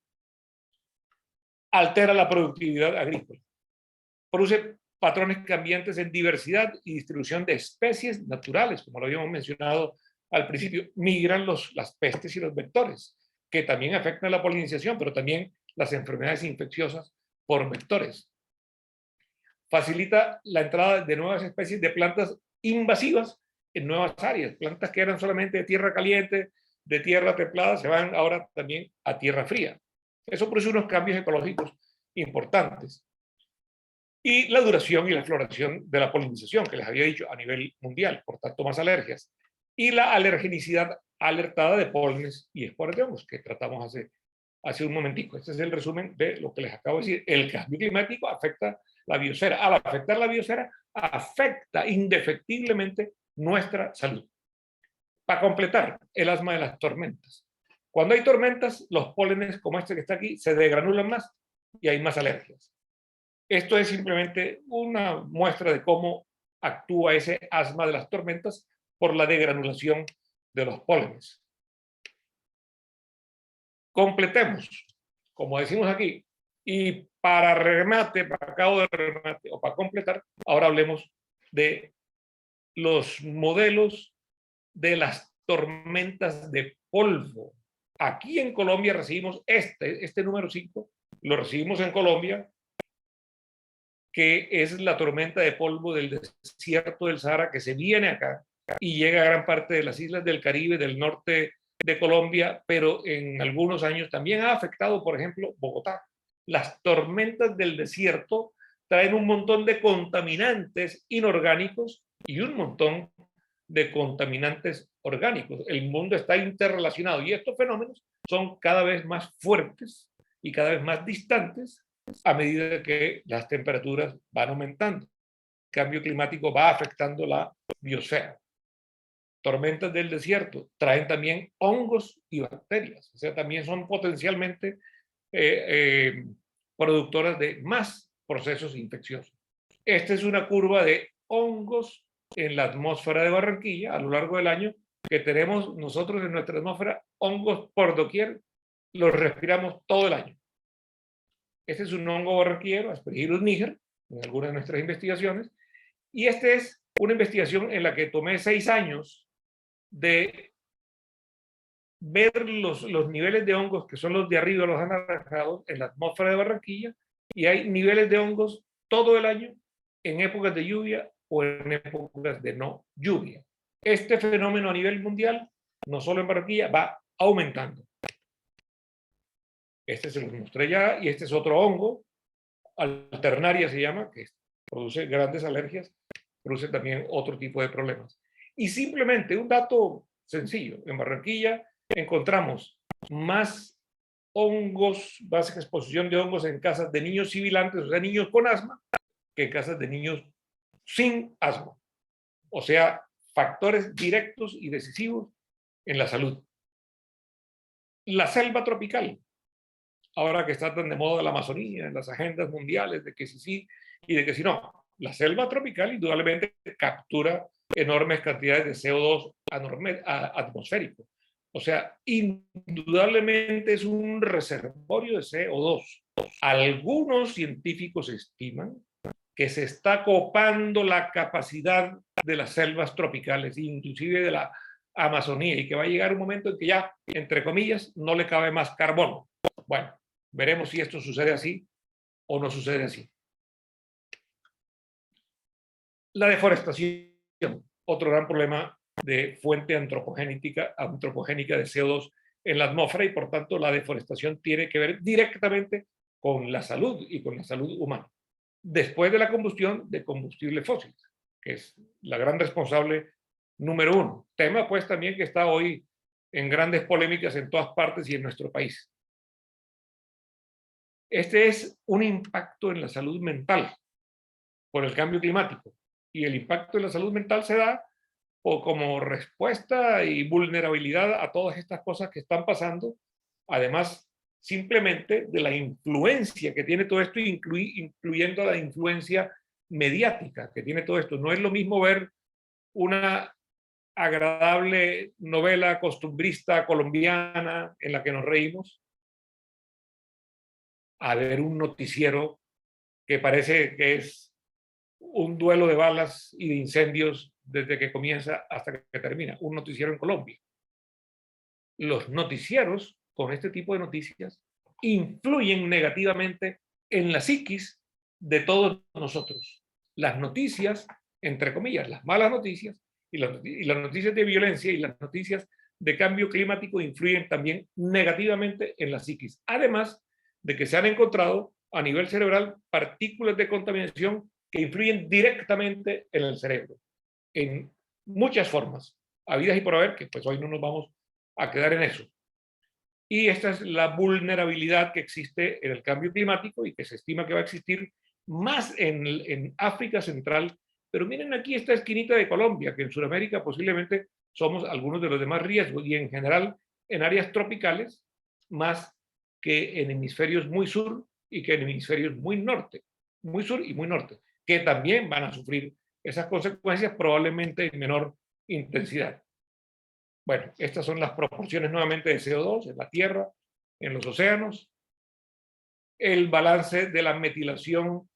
Altera la productividad agrícola. Produce patrones cambiantes en diversidad y distribución de especies naturales, como lo habíamos mencionado al principio. Migran las pestes y los vectores, que también afectan la polinización, pero también las enfermedades infecciosas por vectores. Facilita la entrada de nuevas especies de plantas invasivas en nuevas áreas. Plantas que eran solamente de tierra caliente, de tierra templada, se van ahora también a tierra fría. Eso produce unos cambios ecológicos importantes. Y la duración y la floración de la polinización, que les había dicho a nivel mundial, por tanto más alergias. Y la alergenicidad alertada de pólenes y esporas de hongos, que tratamos hace un momentico. Este es el resumen de lo que les acabo de decir. El cambio climático afecta la biosfera. Al afectar la biosfera, afecta indefectiblemente nuestra salud. Para completar, el asma de las tormentas. Cuando hay tormentas, los pólenes, como este que está aquí, se degranulan más y hay más alergias. Esto es simplemente una muestra de cómo actúa ese asma de las tormentas por la degranulación de los pólenes. Completemos, como decimos aquí, y para remate, para cabo de remate o para completar, ahora hablemos de los modelos de las tormentas de polvo. Aquí en Colombia recibimos este número 5, lo recibimos en Colombia, que es la tormenta de polvo del desierto del Sahara que se viene acá y llega a gran parte de las islas del Caribe, del norte de Colombia, pero en algunos años también ha afectado, por ejemplo, Bogotá. Las tormentas del desierto traen un montón de contaminantes inorgánicos y un montón de contaminantes orgánicos. El mundo está interrelacionado y estos fenómenos son cada vez más fuertes y cada vez más distantes a medida que las temperaturas van aumentando. El cambio climático va afectando la biosfera. Tormentas del desierto traen también hongos y bacterias, o sea, también son potencialmente productoras de más procesos infecciosos. Esta es una curva de hongos en la atmósfera de Barranquilla a lo largo del año, que tenemos nosotros en nuestra atmósfera hongos por doquier, los respiramos todo el año. Este es un hongo barranquillero, Aspergillus niger, en algunas de nuestras investigaciones, y esta es una investigación en la que tomé 6 años de ver los niveles de hongos, que son los de arriba, los anaranjados, en la atmósfera de Barranquilla, y hay niveles de hongos todo el año, en épocas de lluvia o en épocas de no lluvia. Este fenómeno a nivel mundial, no solo en Barranquilla, va aumentando. Este se los mostré ya, y este es otro hongo, alternaria se llama, que produce grandes alergias, produce también otro tipo de problemas. Y simplemente un dato sencillo, en Barranquilla encontramos más hongos, más exposición de hongos en casas de niños sibilantes, o sea, niños con asma, que en casas de niños sin asma. O sea, factores directos y decisivos en la salud. La selva tropical, ahora que está tan de moda la Amazonía, en las agendas mundiales, de que sí y de que si no. La selva tropical indudablemente captura enormes cantidades de CO2 atmosférico. O sea, indudablemente es un reservorio de CO2. Algunos científicos estiman que se está copando la capacidad de las selvas tropicales, inclusive de la Amazonía, y que va a llegar un momento en que ya, entre comillas, no le cabe más carbono. Bueno, veremos si esto sucede así o no sucede así. La deforestación, otro gran problema de fuente antropogénica de CO2 en la atmósfera, y por tanto la deforestación tiene que ver directamente con la salud y con la salud humana. Después de la combustión de combustibles fósiles, que es la gran responsable número uno. Tema pues también que está hoy en grandes polémicas en todas partes y en nuestro país. Este es un impacto en la salud mental por el cambio climático, y el impacto en la salud mental se da o como respuesta y vulnerabilidad a todas estas cosas que están pasando, además simplemente de la influencia que tiene todo esto, incluyendo la influencia mediática que tiene todo esto. No es lo mismo ver una agradable novela costumbrista colombiana en la que nos reímos a ver un noticiero que parece que es un duelo de balas y de incendios desde que comienza hasta que termina, un noticiero en Colombia. Los noticieros con este tipo de noticias influyen negativamente en la psiquis de todos nosotros. Las noticias, entre comillas, las malas noticias y las noticias de violencia y las noticias de cambio climático influyen también negativamente en la psiquis. Además de que se han encontrado a nivel cerebral partículas de contaminación que influyen directamente en el cerebro, en muchas formas, habidas y por haber, que pues hoy no nos vamos a quedar en eso. Y esta es la vulnerabilidad que existe en el cambio climático y que se estima que va a existir más en África Central. Pero miren aquí esta esquinita de Colombia, que en Sudamérica posiblemente somos algunos de los de más riesgo, y en general en áreas tropicales, más que en hemisferios muy sur y que en hemisferios muy norte, muy sur y muy norte, que también van a sufrir esas consecuencias probablemente en menor intensidad. Bueno, estas son las proporciones nuevamente de CO2 en la Tierra, en los océanos, el balance de la metilación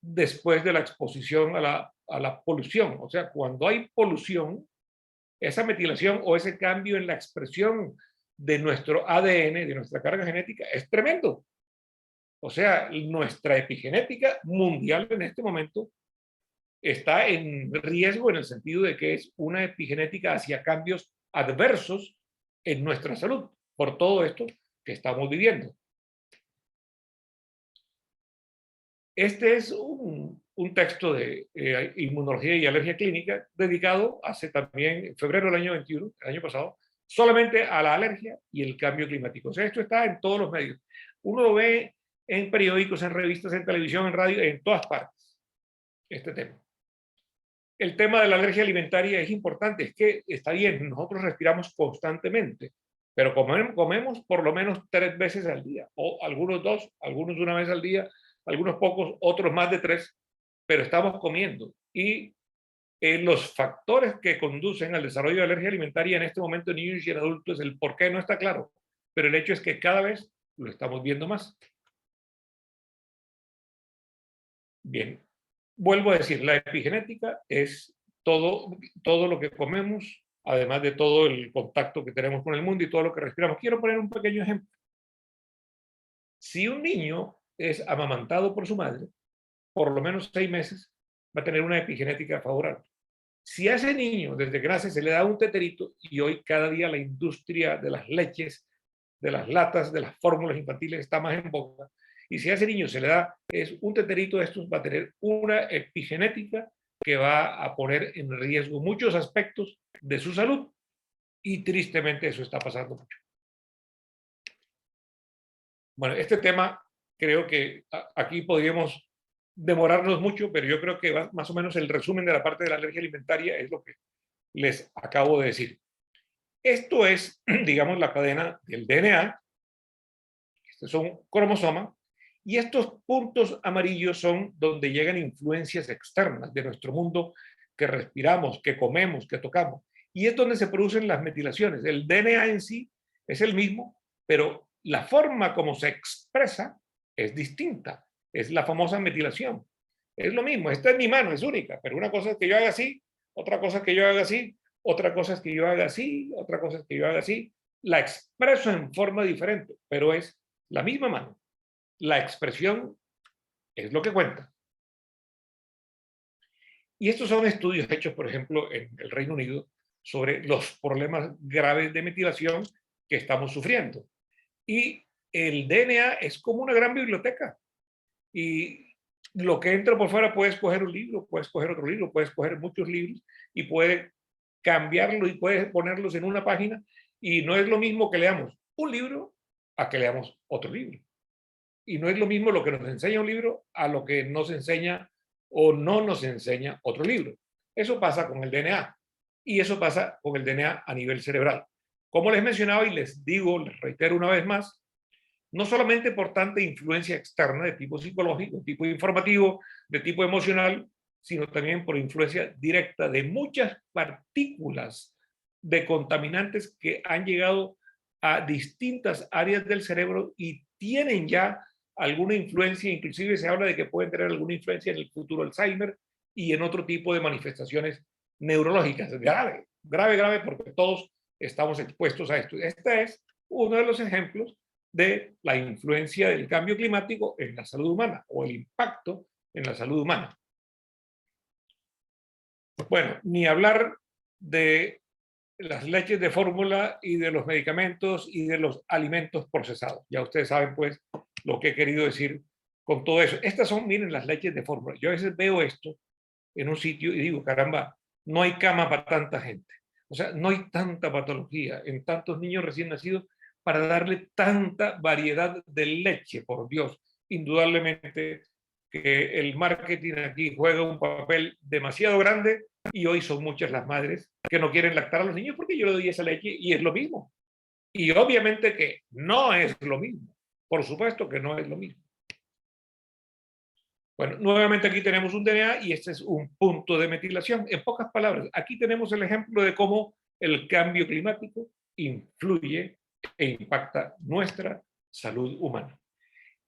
después de la exposición a la polución. O sea, cuando hay polución, esa metilación o ese cambio en la expresión de nuestro ADN, de nuestra carga genética, es tremendo. O sea, nuestra epigenética mundial en este momento está en riesgo en el sentido de que es una epigenética hacia cambios adversos en nuestra salud por todo esto que estamos viviendo. Este es un texto de inmunología y alergia clínica dedicado hace también, en febrero del año 21, el año pasado, solamente a la alergia y el cambio climático. O sea, esto está en todos los medios. Uno lo ve en periódicos, en revistas, en televisión, en radio, en todas partes, este tema. El tema de la alergia alimentaria es importante, es que está bien, nosotros respiramos constantemente, pero comemos por lo menos 3 veces al día, o algunos 2, algunos una vez al día, algunos pocos, otros más de 3, pero estamos comiendo. Y los factores que conducen al desarrollo de alergia alimentaria en este momento en niños y en adultos, el por qué no está claro, pero el hecho es que cada vez lo estamos viendo más. Bien, vuelvo a decir, la epigenética es todo lo que comemos, además de todo el contacto que tenemos con el mundo y todo lo que respiramos. Quiero poner un pequeño ejemplo. Si un niño es amamantado por su madre, por lo menos 6 meses, va a tener una epigenética favorable. Si a ese niño desde que nace se le da un teterito, y hoy cada día la industria de las leches, de las latas, de las fórmulas infantiles está más en boga, y si a ese niño se le da un teterito de estos, va a tener una epigenética que va a poner en riesgo muchos aspectos de su salud, y tristemente eso está pasando mucho. Bueno, este tema creo que aquí podríamos demorarnos mucho, pero yo creo que más o menos el resumen de la parte de la alergia alimentaria es lo que les acabo de decir. Esto es, digamos, la cadena del DNA. Este es un cromosoma. Y estos puntos amarillos son donde llegan influencias externas de nuestro mundo que respiramos, que comemos, que tocamos. Y es donde se producen las metilaciones. El DNA en sí es el mismo, pero la forma como se expresa es distinta. Es la famosa metilación. Es lo mismo. Esta es mi mano, es única, pero una cosa es que yo haga así, otra cosa es que yo haga así, otra cosa es que yo haga así, otra cosa es que yo haga así. La expreso en forma diferente, pero es la misma mano. La expresión es lo que cuenta. Y estos son estudios hechos, por ejemplo, en el Reino Unido sobre los problemas graves de metilación que estamos sufriendo. Y el DNA es como una gran biblioteca. Y lo que entra por fuera, puedes coger un libro, puedes coger otro libro, puedes coger muchos libros y puedes cambiarlo y puedes ponerlos en una página. Y no es lo mismo que leamos un libro a que leamos otro libro. Y no es lo mismo lo que nos enseña un libro a lo que nos enseña o no nos enseña otro libro. Eso pasa con el DNA y eso pasa con el DNA a nivel cerebral. Como les mencionaba y les digo, les reitero una vez más, no solamente por tanta influencia externa de tipo psicológico, de tipo informativo, de tipo emocional, sino también por influencia directa de muchas partículas de contaminantes que han llegado a distintas áreas del cerebro y tienen ya alguna influencia, inclusive se habla de que pueden tener alguna influencia en el futuro Alzheimer y en otro tipo de manifestaciones neurológicas. Grave, grave, grave, porque todos estamos expuestos a esto. Este es uno de los ejemplos de la influencia del cambio climático en la salud humana o el impacto en la salud humana. Bueno, ni hablar de las leches de fórmula y de los medicamentos y de los alimentos procesados. Ya ustedes saben, pues, lo que he querido decir con todo eso. Estas son, miren, las leches de fórmula. Yo a veces veo esto en un sitio y digo, caramba, no hay cama para tanta gente. O sea, no hay tanta patología en tantos niños recién nacidos para darle tanta variedad de leche, por Dios. Indudablemente que el marketing aquí juega un papel demasiado grande y hoy son muchas las madres que no quieren lactar a los niños porque yo le doy esa leche y es lo mismo. Y obviamente que no es lo mismo. Por supuesto que no es lo mismo. Bueno, nuevamente aquí tenemos un DNA y este es un punto de metilación. En pocas palabras, aquí tenemos el ejemplo de cómo el cambio climático influye e impacta nuestra salud humana.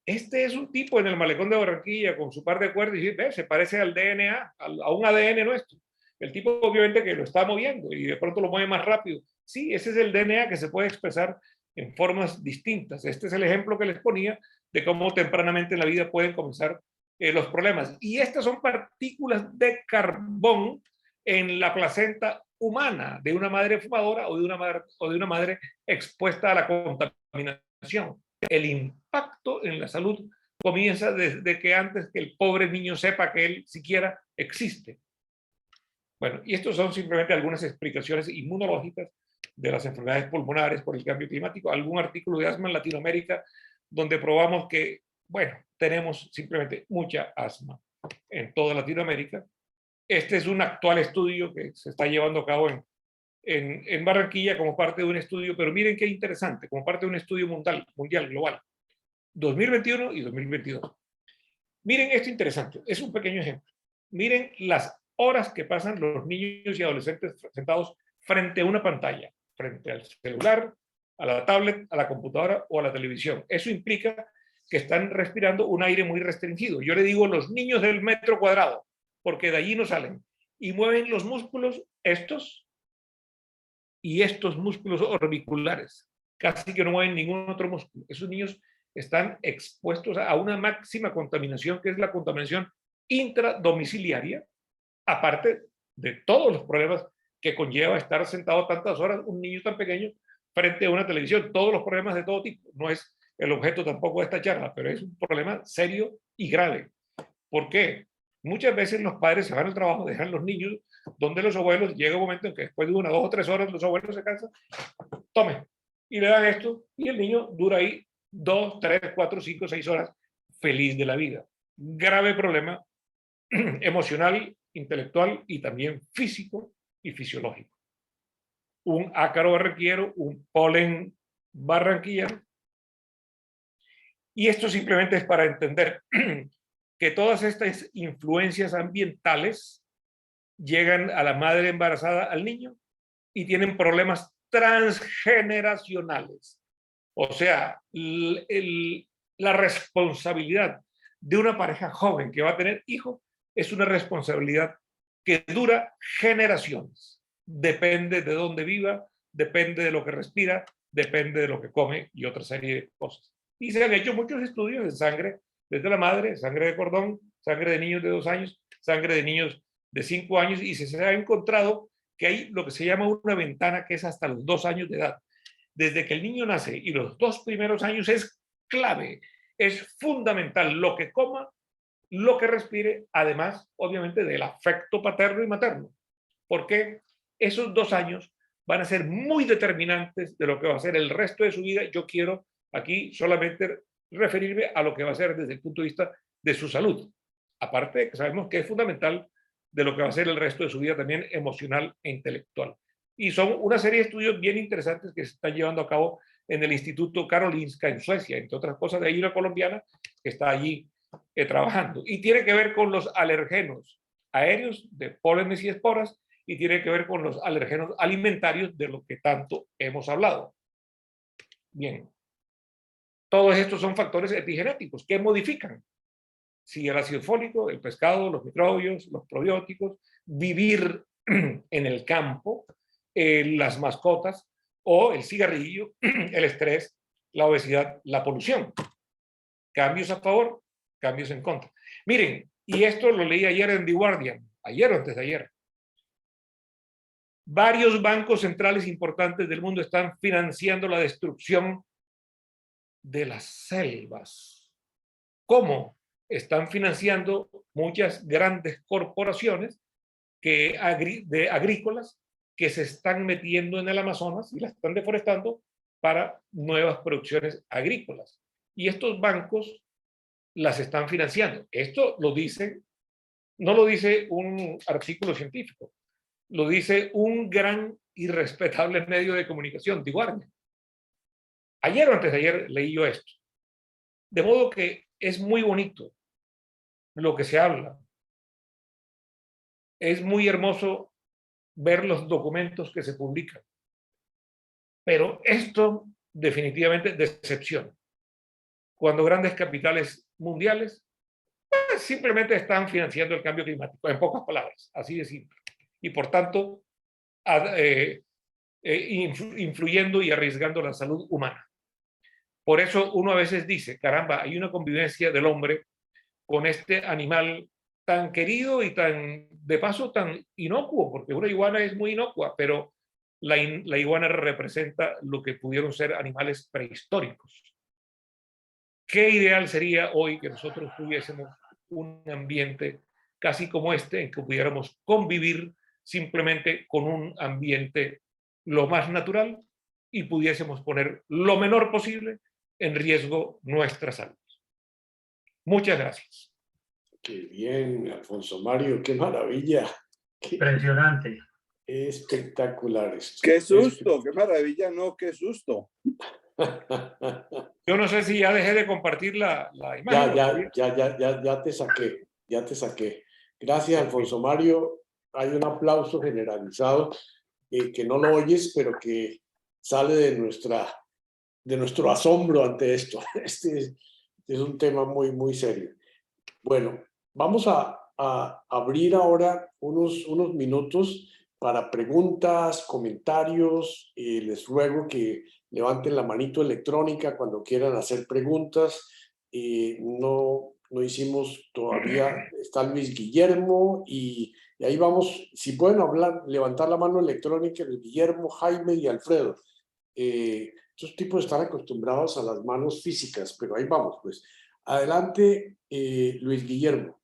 Este es un tipo en el malecón de Barranquilla con su par de cuerdas y ve, se parece al DNA, a un ADN nuestro. El tipo obviamente que lo está moviendo y de pronto lo mueve más rápido. Sí, ese es el DNA que se puede expresar en formas distintas. Este es el ejemplo que les ponía de cómo tempranamente en la vida pueden comenzar los problemas. Y estas son partículas de carbón en la placenta humana de una madre fumadora o de una madre expuesta a la contaminación. El impacto en la salud comienza desde que antes que el pobre niño sepa que él siquiera existe. Bueno, y estos son simplemente algunas explicaciones inmunológicas de las enfermedades pulmonares por el cambio climático. Algún artículo de asma en Latinoamérica donde probamos que, bueno, tenemos simplemente mucha asma en toda Latinoamérica. Este es un actual estudio que se está llevando a cabo en Barranquilla como parte de un estudio, pero miren qué interesante, como parte de un estudio mundial global, 2021 y 2022. Miren esto interesante, es un pequeño ejemplo. Miren las horas que pasan los niños y adolescentes sentados frente a una pantalla, frente al celular, a la tablet, a la computadora o a la televisión. Eso implica que están respirando un aire muy restringido. Yo le digo los niños del metro cuadrado, porque de allí no salen. Y mueven los músculos estos y estos músculos orbiculares. Casi que no mueven ningún otro músculo. Esos niños están expuestos a una máxima contaminación, que es la contaminación intradomiciliaria, aparte de todos los problemas que conlleva estar sentado tantas horas un niño tan pequeño frente a una televisión. Todos los problemas de todo tipo. No es el objeto tampoco de esta charla, pero es un problema serio y grave. ¿Por qué? Muchas veces los padres se van al trabajo, dejan los niños donde los abuelos, llega un momento en que después de 1, 2 o 3 horas los abuelos se cansan, tomen, y le dan esto, y el niño dura ahí 2, 3, 4, 5, 6 horas feliz de la vida. Grave problema emocional, intelectual y también físico y fisiológico. Un ácaro barranquillero, un polen barranquillero. Y esto simplemente es para entender que todas estas influencias ambientales llegan a la madre embarazada, al niño, y tienen problemas transgeneracionales. O sea, la responsabilidad de una pareja joven que va a tener hijos es una responsabilidad que dura generaciones. Depende de dónde viva, depende de lo que respira, depende de lo que come y otra serie de cosas. Y se han hecho muchos estudios de sangre desde la madre, sangre de cordón, sangre de niños de 2 años, sangre de niños de 5 años, y se ha encontrado que hay lo que se llama una ventana que es hasta los 2 años de edad. Desde que el niño nace y los 2 primeros años es clave, es fundamental lo que coma, lo que respire, además, obviamente, del afecto paterno y materno, porque esos 2 años van a ser muy determinantes de lo que va a ser el resto de su vida. Yo quiero aquí solamente referirme a lo que va a ser desde el punto de vista de su salud, aparte de que sabemos que es fundamental de lo que va a ser el resto de su vida también emocional e intelectual. Y son una serie de estudios bien interesantes que se están llevando a cabo en el Instituto Karolinska en Suecia, entre otras cosas. De ahí una colombiana que está allí trabajando. Y tiene que ver con los alergenos aéreos de pólenes y esporas, y tiene que ver con los alergenos alimentarios de lo que tanto hemos hablado. Bien. Todos estos son factores epigenéticos que modifican si el ácido fólico, el pescado, los microbios, los probióticos, vivir en el campo, las mascotas o el cigarrillo, el estrés, la obesidad, la polución. Cambios a favor, cambios en contra. Miren, y esto lo leí ayer en The Guardian, ayer o antes de ayer. Varios bancos centrales importantes del mundo están financiando la destrucción de las selvas. ¿Cómo? Están financiando muchas grandes corporaciones agrícolas que se están metiendo en el Amazonas y las están deforestando para nuevas producciones agrícolas. Y estos bancos las están financiando. Esto lo dice, no lo dice un artículo científico, lo dice un gran y respetable medio de comunicación, The Guardian. Ayer o antes de ayer leí yo esto. De modo que es muy bonito lo que se habla. Es muy hermoso ver los documentos que se publican. Pero esto definitivamente decepciona. Cuando grandes capitales mundiales simplemente están financiando el cambio climático, en pocas palabras, así de simple. Y por tanto, influyendo y arriesgando la salud humana. Por eso uno a veces dice, caramba, hay una convivencia del hombre con este animal tan querido y tan, de paso, tan inocuo, porque una iguana es muy inocua, pero la iguana representa lo que pudieron ser animales prehistóricos. ¿Qué ideal sería hoy que nosotros tuviésemos un ambiente casi como este, en que pudiéramos convivir simplemente con un ambiente lo más natural y pudiésemos poner lo menor posible en riesgo nuestra salud? Muchas gracias. Qué bien, Alfonso Mario, qué maravilla. Impresionante. Espectacular esto. Qué susto, qué maravilla, no, qué susto. Yo no sé si ya dejé de compartir la imagen. Ya te saqué. Gracias, Alfonso Mario. Hay un aplauso generalizado que no lo oyes, pero que sale de nuestro asombro ante esto. Este es un tema muy, muy serio. Bueno, vamos a abrir ahora unos minutos para preguntas, comentarios. Les ruego que levanten la manito electrónica cuando quieran hacer preguntas. No hicimos todavía, está Luis Guillermo y ahí vamos. Si pueden levantar la mano electrónica, Guillermo, Jaime y Alfredo. Estos tipos están acostumbrados a las manos físicas, pero ahí vamos, pues. Adelante, Luis Guillermo.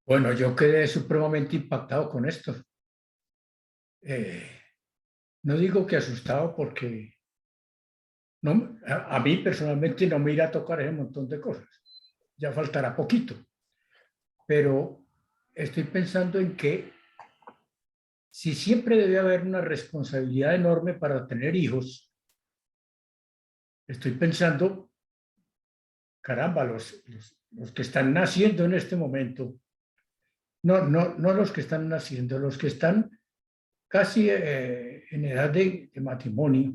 Bueno, yo quedé supremamente impactado con esto. No digo que asustado porque No, a mí personalmente no me irá a tocar ese montón de cosas. Ya faltará poquito. Pero estoy pensando en que si siempre debe haber una responsabilidad enorme para tener hijos, estoy pensando, caramba, los que están naciendo en este momento, no los que están naciendo, los que están casi en edad de matrimonio,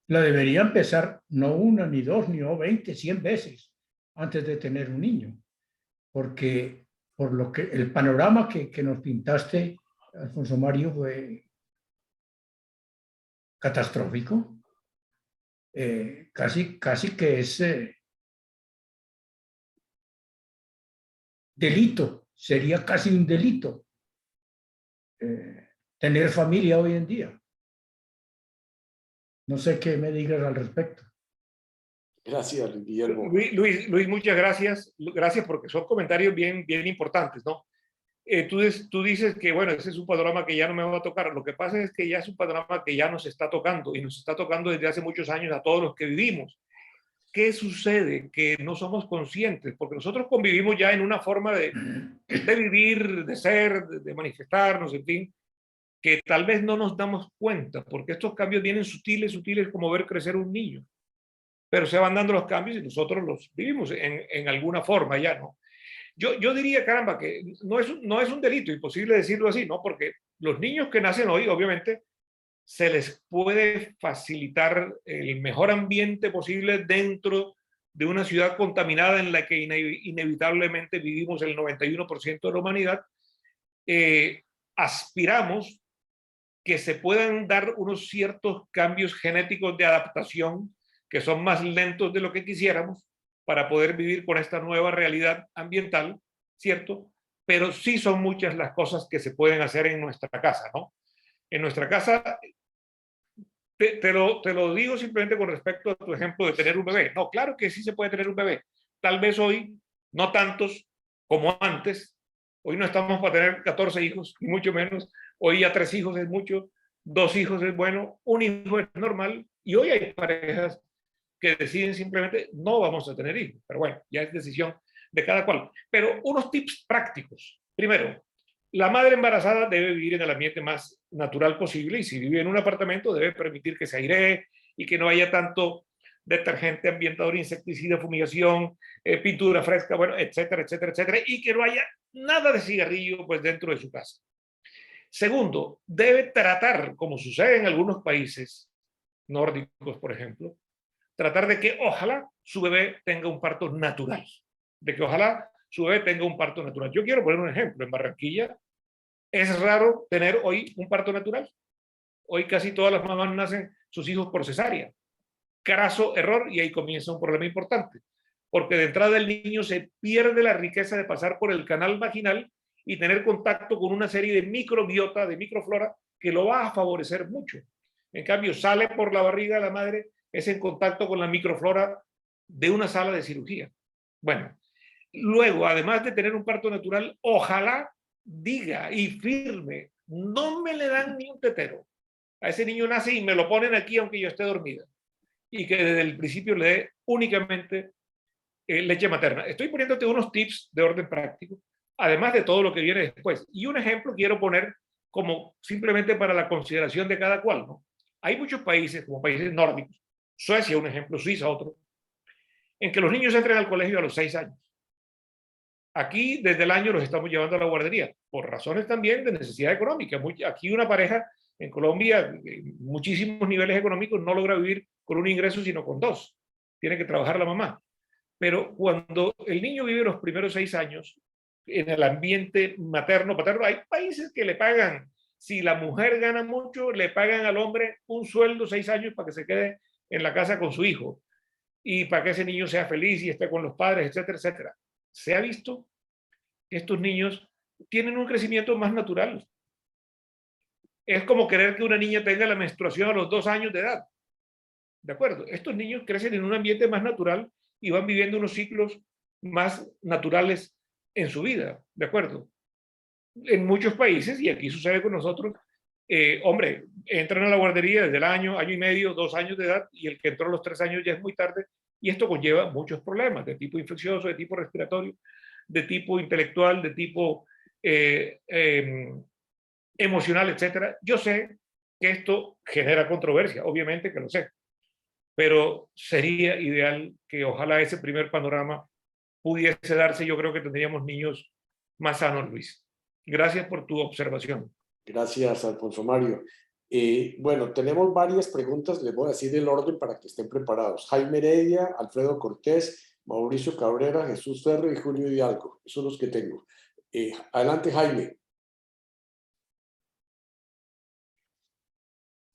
la debería empezar no una, ni dos, ni 20, 100 veces antes de tener un niño, porque por lo que el panorama que nos pintaste, Alfonso Mario, fue catastrófico. Casi que es delito, sería casi un delito tener familia hoy en día. No sé qué me digas al respecto. Gracias, Guillermo. Luis, muchas gracias. Gracias porque son comentarios bien importantes, ¿no? Tú dices que, bueno, ese es un panorama que ya no me va a tocar. Lo que pasa es que ya es un panorama que ya nos está tocando y nos está tocando desde hace muchos años a todos los que vivimos. ¿Qué sucede? Que no somos conscientes, porque nosotros convivimos ya en una forma de vivir, de ser, de manifestarnos, en fin, que tal vez no nos damos cuenta, porque estos cambios vienen sutiles como ver crecer un niño. Pero se van dando los cambios y nosotros los vivimos en alguna forma ya, ¿no? Yo diría, caramba, que no es un delito, imposible decirlo así, ¿no? Porque los niños que nacen hoy, obviamente, se les puede facilitar el mejor ambiente posible dentro de una ciudad contaminada en la que inevitablemente vivimos el 91% de la humanidad. Aspiramos que se puedan dar unos ciertos cambios genéticos de adaptación que son más lentos de lo que quisiéramos para poder vivir con esta nueva realidad ambiental, ¿cierto? Pero sí son muchas las cosas que se pueden hacer en nuestra casa, ¿no? En nuestra casa, te lo digo simplemente con respecto a tu ejemplo de tener un bebé. No, claro que sí se puede tener un bebé. Tal vez hoy, no tantos como antes. Hoy no estamos para tener 14 hijos, ni mucho menos. Hoy ya 3 hijos es mucho, 2 hijos es bueno, 1 hijo es normal. Y hoy hay parejas que deciden simplemente no vamos a tener hijos. Pero bueno, ya es decisión de cada cual. Pero unos tips prácticos. Primero, la madre embarazada debe vivir en el ambiente más natural posible y si vive en un apartamento debe permitir que se airee y que no haya tanto detergente, ambientador, insecticida, fumigación, pintura fresca, bueno, etcétera, etcétera, etcétera, y que no haya nada de cigarrillo pues dentro de su casa. Segundo, debe tratar, como sucede en algunos países nórdicos, por ejemplo, tratar de que ojalá su bebé tenga un parto natural, de que ojalá su bebé tenga un parto natural. Yo quiero poner un ejemplo. En Barranquilla es raro tener hoy un parto natural. Hoy casi todas las mamás nacen sus hijos por cesárea. Craso error y ahí comienza un problema importante, porque de entrada el niño se pierde la riqueza de pasar por el canal vaginal y tener contacto con una serie de microbiota, de microflora, que lo va a favorecer mucho. En cambio, sale por la barriga de la madre, es en contacto con la microflora de una sala de cirugía. Bueno, luego, además de tener un parto natural, ojalá diga y firme, no me le dan ni un tetero. A ese niño nace y me lo ponen aquí aunque yo esté dormida. Y que desde el principio le dé únicamente leche materna. Estoy poniéndote unos tips de orden práctico, además de todo lo que viene después. Y un ejemplo quiero poner como simplemente para la consideración de cada cual, ¿no? Hay muchos países, como países nórdicos, Suecia un ejemplo, Suiza otro, en que los niños entran al colegio a los 6 años. Aquí desde el año los estamos llevando a la guardería, por razones también de necesidad económica. Aquí una pareja en Colombia, muchísimos niveles económicos, no logra vivir con un ingreso, sino con 2. Tiene que trabajar la mamá. Pero cuando el niño vive los primeros 6 años en el ambiente materno, paterno, hay países que le pagan, si la mujer gana mucho, le pagan al hombre un sueldo 6 años para que se quede en la casa con su hijo y para que ese niño sea feliz y esté con los padres, etcétera, etcétera. Se ha visto que estos niños tienen un crecimiento más natural. Es como querer que una niña tenga la menstruación a los 2 años de edad. ¿De acuerdo? Estos niños crecen en un ambiente más natural y van viviendo unos ciclos más naturales en su vida. ¿De acuerdo? En muchos países, y aquí sucede con nosotros, hombre, entran a la guardería desde el año y medio, 2 años de edad, y el que entró a los 3 años ya es muy tarde, y esto conlleva muchos problemas de tipo infeccioso, de tipo respiratorio, de tipo intelectual, de tipo emocional, etcétera. Yo sé que esto genera controversia, obviamente que lo sé, pero sería ideal que ojalá ese primer panorama pudiese darse. Yo creo que tendríamos niños más sanos, Luis. Gracias por tu observación. Gracias, Alfonso Mario. Bueno, tenemos varias preguntas, les voy a decir el orden para que estén preparados. Jaime Heredia, Alfredo Cortés, Mauricio Cabrera, Jesús Ferro y Julio Hidalgo. Esos son los que tengo. Adelante, Jaime.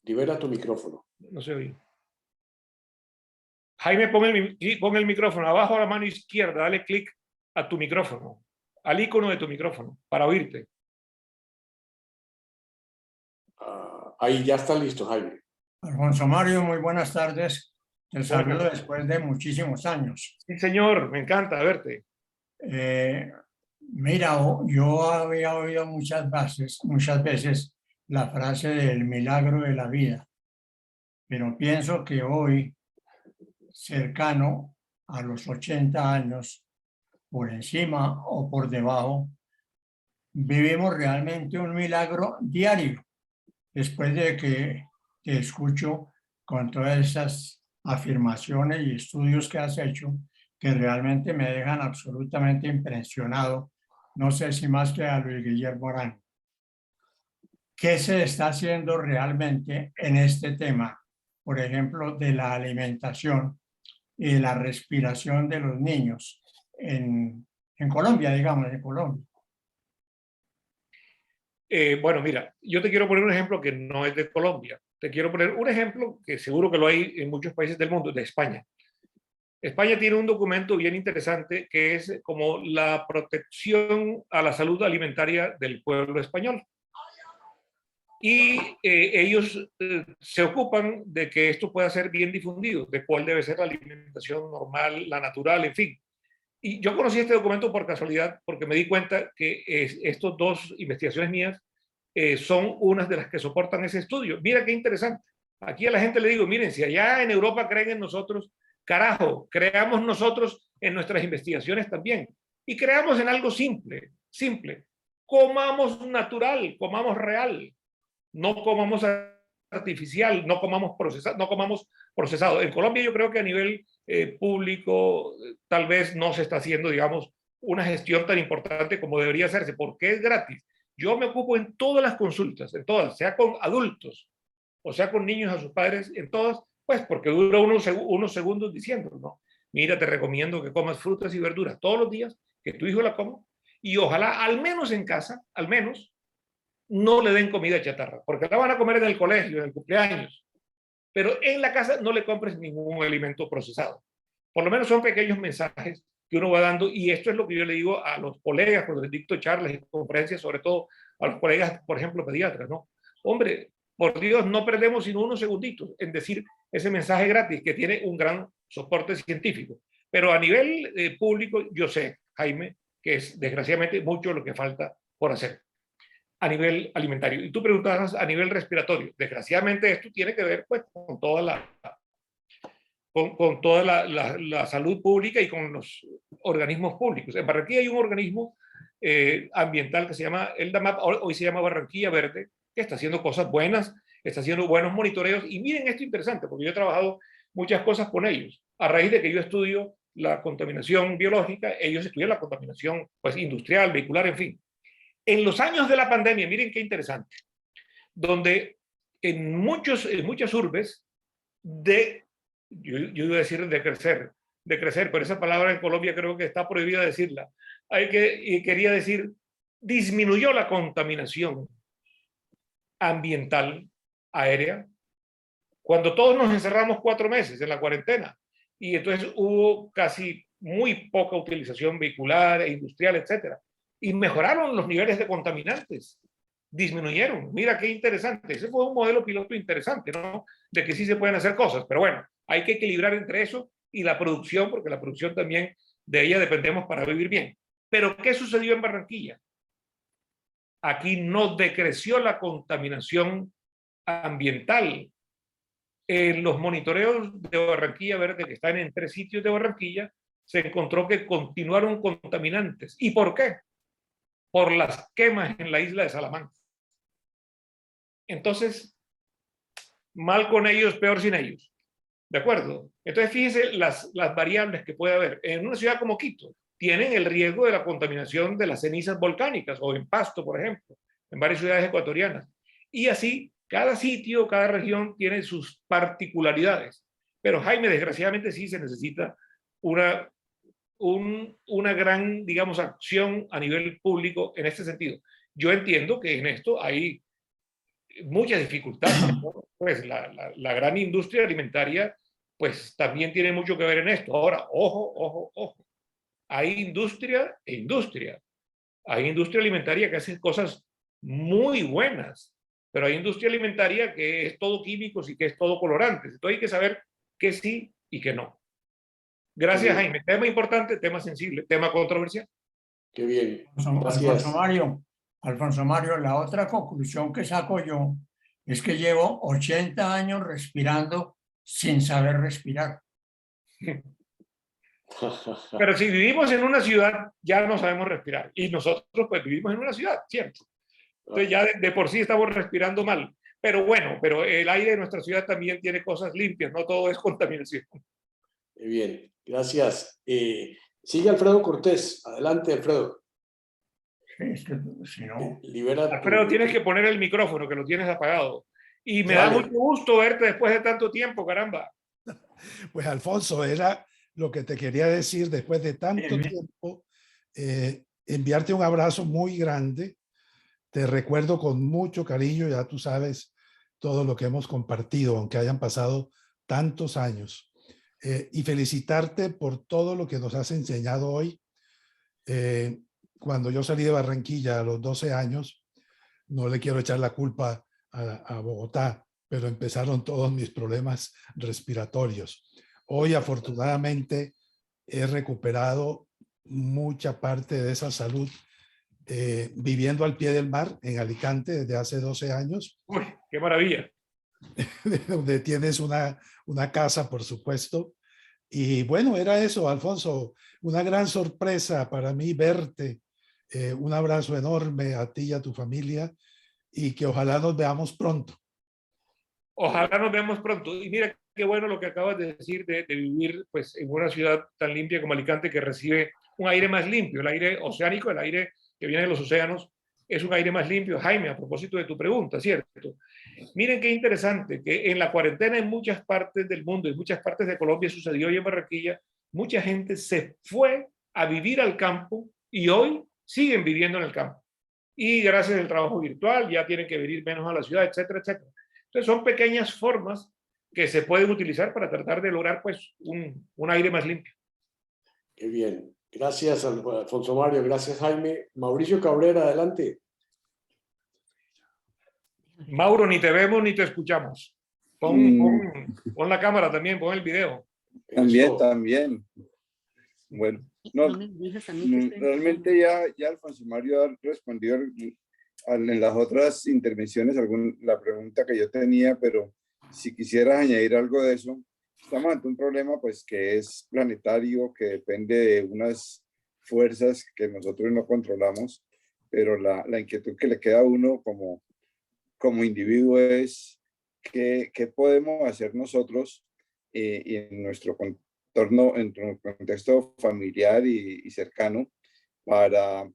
Libera tu micrófono. No se oye. Jaime, pon el micrófono abajo a la mano izquierda, dale clic a tu micrófono, al icono de tu micrófono, para oírte. Ahí ya está listo, Jaime. Alfonso Mario, muy buenas tardes. Te saludo después de muchísimos años. Sí, señor, me encanta verte. Mira, yo había oído muchas veces la frase del milagro de la vida, pero pienso que hoy, cercano a los 80 años, por encima o por debajo, vivimos realmente un milagro diario. Después de que te escucho con todas esas afirmaciones y estudios que has hecho, que realmente me dejan absolutamente impresionado, no sé si más que a Luis Guillermo Arango. ¿Qué se está haciendo realmente en este tema? Por ejemplo, de la alimentación y de la respiración de los niños en Colombia, digamos, en Colombia. Bueno, mira, yo te quiero poner un ejemplo que no es de Colombia. Te quiero poner un ejemplo que seguro que lo hay en muchos países del mundo, de España. España tiene un documento bien interesante que es como la protección a la salud alimentaria del pueblo español. Y ellos se ocupan de que esto pueda ser bien difundido, de cuál debe ser la alimentación normal, la natural, en fin. Y yo conocí este documento por casualidad porque me di cuenta que estas 2 investigaciones mías son unas de las que soportan ese estudio. Mira qué interesante. Aquí a la gente le digo, miren, si allá en Europa creen en nosotros, carajo, creamos nosotros en nuestras investigaciones también. Y creamos en algo simple, simple. Comamos natural, comamos real. No comamos artificial, no comamos procesado. En Colombia yo creo que a nivel público tal vez no se está haciendo, digamos, una gestión tan importante como debería hacerse, porque es gratis. Yo me ocupo en todas las consultas, en todas, sea con adultos o sea con niños a sus padres, en todas, pues porque dura unos segundos diciendo, ¿no? Mira, te recomiendo que comas frutas y verduras todos los días, que tu hijo la coma, y ojalá al menos en casa, al menos, no le den comida chatarra, porque la van a comer en el colegio, en el cumpleaños, pero en la casa no le compres ningún alimento procesado. Por lo menos son pequeños mensajes que uno va dando, y esto es lo que yo le digo a los colegas cuando les dicto charlas y conferencias, sobre todo a los colegas, por ejemplo, pediatras, ¿no? Hombre, por Dios, no perdemos sino unos segunditos en decir ese mensaje gratis que tiene un gran soporte científico. Pero a nivel público, yo sé, Jaime, que es desgraciadamente mucho lo que falta por hacer a nivel alimentario. Y tú preguntabas a nivel respiratorio. Desgraciadamente esto tiene que ver pues con toda la salud pública y con los organismos públicos. En Barranquilla hay un organismo ambiental que se llama ELDAMAP, hoy se llama Barranquilla Verde, que está haciendo cosas buenas, está haciendo buenos monitoreos. Y miren esto interesante, porque yo he trabajado muchas cosas con ellos. A raíz de que yo estudio la contaminación biológica, ellos estudian la contaminación pues, industrial, vehicular, en fin. En los años de la pandemia, miren qué interesante, donde en muchas urbes yo iba a decir de crecer, pero esa palabra en Colombia creo que está prohibida decirla. Quería decir, disminuyó la contaminación ambiental aérea cuando todos nos encerramos 4 meses en la cuarentena. Y entonces hubo casi muy poca utilización vehicular e industrial, etcétera. Y mejoraron los niveles de contaminantes, disminuyeron. Mira qué interesante. Ese fue un modelo piloto interesante, ¿no? De que sí se pueden hacer cosas, pero bueno, hay que equilibrar entre eso y la producción, porque la producción también de ella dependemos para vivir bien. Pero ¿qué sucedió en Barranquilla? Aquí no decreció la contaminación ambiental. En los monitoreos de Barranquilla Verde, que están en 3 sitios de Barranquilla, se encontró que continuaron contaminantes. ¿Y por qué? Por las quemas en la isla de Salamanca. Entonces, mal con ellos, peor sin ellos. ¿De acuerdo? Entonces, fíjense las variables que puede haber. En una ciudad como Quito, tienen el riesgo de la contaminación de las cenizas volcánicas, o en Pasto, por ejemplo, en varias ciudades ecuatorianas. Y así, cada sitio, cada región tiene sus particularidades. Pero, Jaime, desgraciadamente sí se necesita una gran, digamos, acción a nivel público en este sentido. Yo entiendo que en esto hay muchas dificultades, ¿no? Pues la gran industria alimentaria pues también tiene mucho que ver en esto. Ahora, ojo, hay industria e industria. Hay industria alimentaria que hace cosas muy buenas, pero hay industria alimentaria que es todo químicos y que es todo colorantes. Entonces hay que saber qué sí y qué no. Gracias, Jaime. Tema importante, tema sensible, tema controversial. Qué bien. Alfonso Mario, la otra conclusión que saco yo es que llevo 80 años respirando sin saber respirar. Pero si vivimos en una ciudad, ya no sabemos respirar. Y nosotros pues vivimos en una ciudad, ¿cierto? Entonces ya de por sí estamos respirando mal. Pero bueno, pero el aire de nuestra ciudad también tiene cosas limpias, no todo es contaminación. Bien, gracias. Sigue Alfredo Cortés. Adelante, Alfredo. Si no... Alfredo, tienes que poner el micrófono, que lo tienes apagado. Y me da mucho gusto verte después de tanto tiempo, caramba. Pues, Alfonso, era lo que te quería decir después de tanto tiempo. Enviarte un abrazo muy grande. Te recuerdo con mucho cariño, ya tú sabes todo lo que hemos compartido, aunque hayan pasado tantos años. Y felicitarte por todo lo que nos has enseñado hoy. Cuando yo salí de Barranquilla a los 12 años, no le quiero echar la culpa a Bogotá, pero empezaron todos mis problemas respiratorios. Hoy, afortunadamente, he recuperado mucha parte de esa salud viviendo al pie del mar en Alicante desde hace 12 años. ¡Uy, qué maravilla! Donde tienes una casa, por supuesto. Y bueno, era eso, Alfonso, una gran sorpresa para mí verte. Un abrazo enorme a ti y a tu familia y que ojalá nos veamos pronto. Ojalá nos veamos pronto. Y mira qué bueno lo que acabas de decir de vivir pues, en una ciudad tan limpia como Alicante, que recibe un aire más limpio, el aire oceánico, el aire que viene de los océanos, es un aire más limpio. Jaime, a propósito de tu pregunta, ¿cierto? Miren qué interesante, que en la cuarentena en muchas partes del mundo, en muchas partes de Colombia sucedió, y en Barranquilla, mucha gente se fue a vivir al campo y hoy siguen viviendo en el campo. Y gracias al trabajo virtual ya tienen que venir menos a la ciudad, etcétera, etcétera. Entonces son pequeñas formas que se pueden utilizar para tratar de lograr pues un aire más limpio. Qué bien. Gracias, Alfonso Mario. Gracias, Jaime. Mauricio Cabrera, adelante. Mauro, ni te vemos ni te escuchamos. Pon la cámara también, pon el video. También. Bueno, no, realmente ya Alfonso Mario ha respondido en las otras intervenciones la pregunta que yo tenía, pero si quisieras añadir algo de eso. Estamos ante un problema pues que es planetario, que depende de unas fuerzas que nosotros no controlamos, pero la inquietud que le queda a uno como individuo es qué podemos hacer nosotros en nuestro entorno, en nuestro contexto familiar y cercano para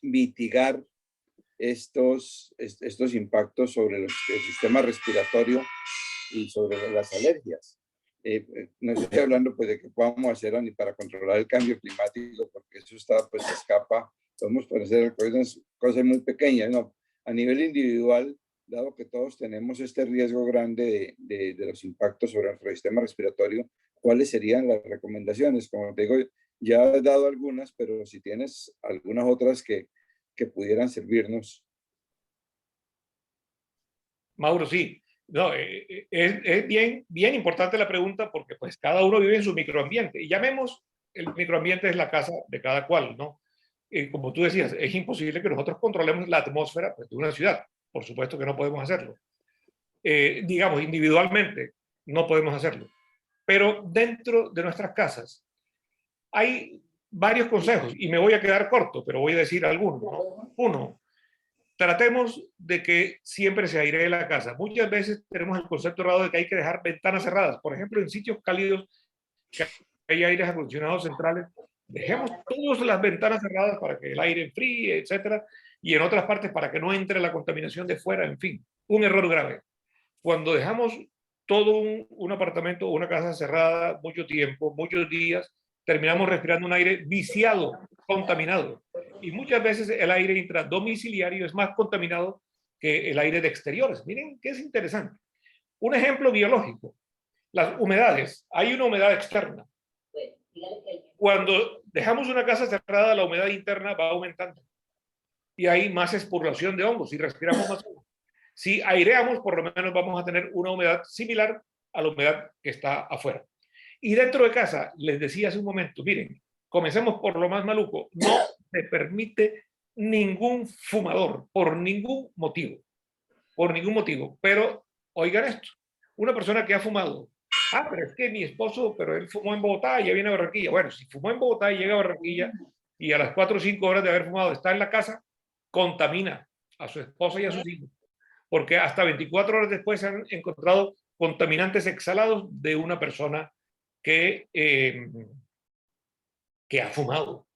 mitigar estos impactos sobre el sistema respiratorio y sobre las alergias. No estoy hablando pues de que podamos hacer ni para controlar el cambio climático, porque eso está pues escapa, podemos hacer cosas muy pequeñas, no, a nivel individual, dado que todos tenemos este riesgo grande de los impactos sobre nuestro sistema respiratorio, ¿cuáles serían las recomendaciones? Como te digo, ya he dado algunas, pero si tienes algunas otras que pudieran servirnos. Mauro, sí. No, es bien importante la pregunta, porque pues cada uno vive en su microambiente, y llamemos el microambiente es la casa de cada cual, ¿no? Como tú decías, es imposible que nosotros controlemos la atmósfera pues, de una ciudad, por supuesto que no podemos hacerlo, digamos, individualmente, no podemos hacerlo. Pero dentro de nuestras casas hay varios consejos, y me voy a quedar corto, pero voy a decir algunos, ¿no? Uno, tratemos de que siempre se airee la casa. Muchas veces tenemos el concepto errado de que hay que dejar ventanas cerradas. Por ejemplo, en sitios cálidos que hay aires acondicionados centrales, dejemos todas las ventanas cerradas para que el aire enfríe, etcétera, y en otras partes para que no entre la contaminación de fuera, en fin, un error grave. Cuando dejamos todo un apartamento o una casa cerrada mucho tiempo, muchos días, terminamos respirando un aire viciado, contaminado. Y muchas veces el aire intradomiciliario es más contaminado que el aire de exteriores. Miren qué es interesante. Un ejemplo biológico. Las humedades. Hay una humedad externa. Cuando dejamos una casa cerrada, la humedad interna va aumentando. Y hay más expurgación de hongos y respiramos más hongos. Si aireamos, por lo menos vamos a tener una humedad similar a la humedad que está afuera. Y dentro de casa, les decía hace un momento, miren, comencemos por lo más maluco, no se permite ningún fumador, por ningún motivo, pero oigan esto, una persona que ha fumado, pero es que mi esposo, pero él fumó en Bogotá y ya viene a Barranquilla. Bueno, si fumó en Bogotá y llega a Barranquilla y a las 4 o 5 horas de haber fumado está en la casa, contamina a su esposa y a sus hijos, porque hasta 24 horas después se han encontrado contaminantes exhalados de una persona que ha fumado.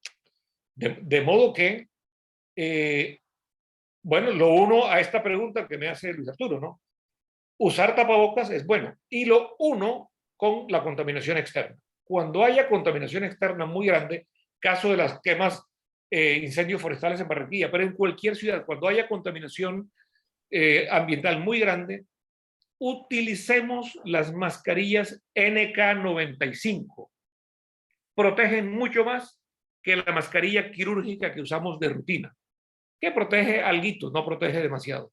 De modo que, bueno, lo uno a esta pregunta que me hace Luis Arturo, ¿no? Usar tapabocas es bueno. Y lo uno con la contaminación externa. Cuando haya contaminación externa muy grande, caso de las quemas, incendios forestales en Barranquilla, pero en cualquier ciudad, cuando haya contaminación ambiental muy grande, utilicemos las mascarillas NK95. Protegen mucho más que la mascarilla quirúrgica que usamos de rutina, que protege alguito, no protege demasiado.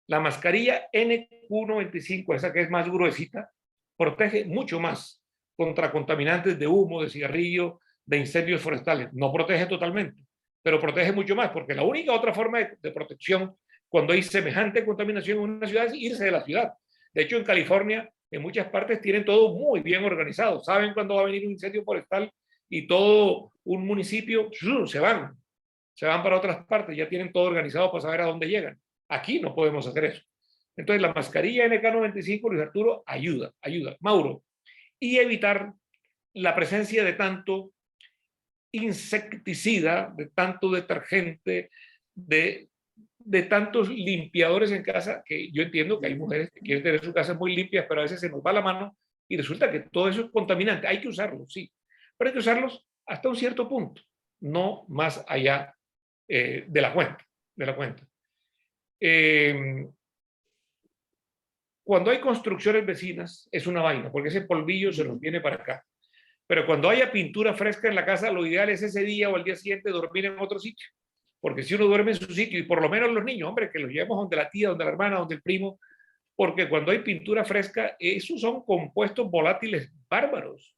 La mascarilla NQ95, esa que es más gruesita, protege mucho más contra contaminantes de humo, de cigarrillo, de incendios forestales. No protege totalmente, pero protege mucho más, porque la única otra forma de protección cuando hay semejante contaminación en una ciudad es irse de la ciudad. De hecho, en California, en muchas partes tienen todo muy bien organizado. Saben cuándo va a venir un incendio forestal y todo un municipio se van para otras partes. Ya tienen todo organizado para saber a dónde llegan. Aquí no podemos hacer eso. Entonces, la mascarilla NK95, Luis Arturo, ayuda. Mauro, y evitar la presencia de tanto insecticida, de tanto detergente, de tantos limpiadores en casa, que yo entiendo que hay mujeres que quieren tener sus casas muy limpias, pero a veces se nos va la mano y resulta que todo eso es contaminante. Hay que usarlos, sí, pero hay que usarlos hasta un cierto punto, no más allá de la cuenta. Cuando hay construcciones vecinas es una vaina, porque ese polvillo se nos viene para acá. Pero cuando haya pintura fresca en la casa, lo ideal es ese día o al día siguiente dormir en otro sitio. Porque si uno duerme en su sitio, y por lo menos los niños, hombre, que los llevemos donde la tía, donde la hermana, donde el primo, porque cuando hay pintura fresca, esos son compuestos volátiles bárbaros.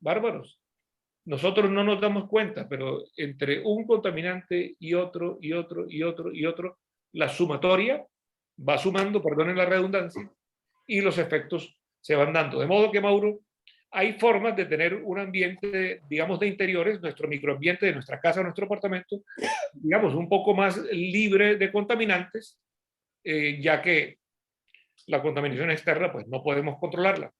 Nosotros no nos damos cuenta, pero entre un contaminante y otro, la sumatoria va sumando, perdonen la redundancia, y los efectos se van dando. De modo que, Mauro, hay formas de tener un ambiente, digamos, de interiores, nuestro microambiente de nuestra casa, nuestro apartamento, digamos, un poco más libre de contaminantes, ya que la contaminación externa, pues no podemos controlarla.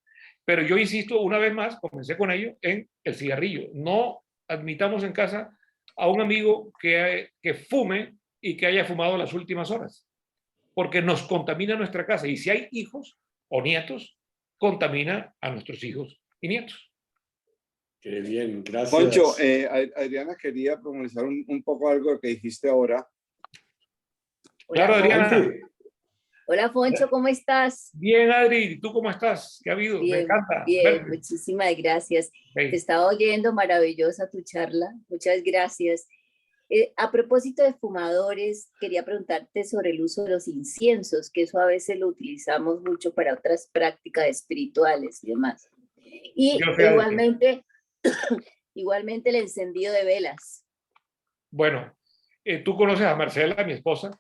Pero yo insisto, una vez más, comencé con ello, en el cigarrillo. No admitamos en casa a un amigo que fume y que haya fumado las últimas horas, porque nos contamina nuestra casa. Y si hay hijos o nietos, contamina a nuestros hijos y nietos. Qué bien, gracias. Poncho, Adriana quería profundizar un poco algo que dijiste ahora. Claro, Adriana. Hola, Poncho, ¿cómo estás? Bien, Adri, ¿tú cómo estás? ¿Qué ha habido? Bien, me encanta. Bien, muchísimas gracias. Hey. Te estaba oyendo, maravillosa tu charla. Muchas gracias. A propósito de fumadores, quería preguntarte sobre el uso de los inciensos, que eso a veces lo utilizamos mucho para otras prácticas espirituales y demás. Y igualmente el encendido de velas. Bueno, tú conoces a Marcela, mi esposa.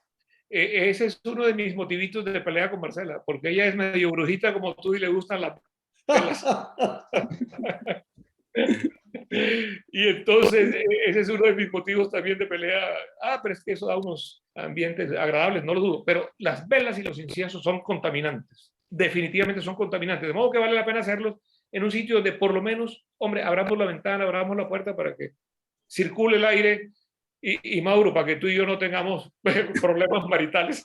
ese es uno de mis motivitos de pelea con Marcela, porque ella es medio brujita como tú y le gustan las velas. Y entonces ese es uno de mis motivos también de pelea. Pero es que eso da unos ambientes agradables, no lo dudo, pero las velas y los inciensos son contaminantes, definitivamente son contaminantes, de modo que vale la pena hacerlos en un sitio donde por lo menos, hombre, abramos la ventana, abramos la puerta para que circule el aire. Y Mauro, para que tú y yo no tengamos problemas maritales,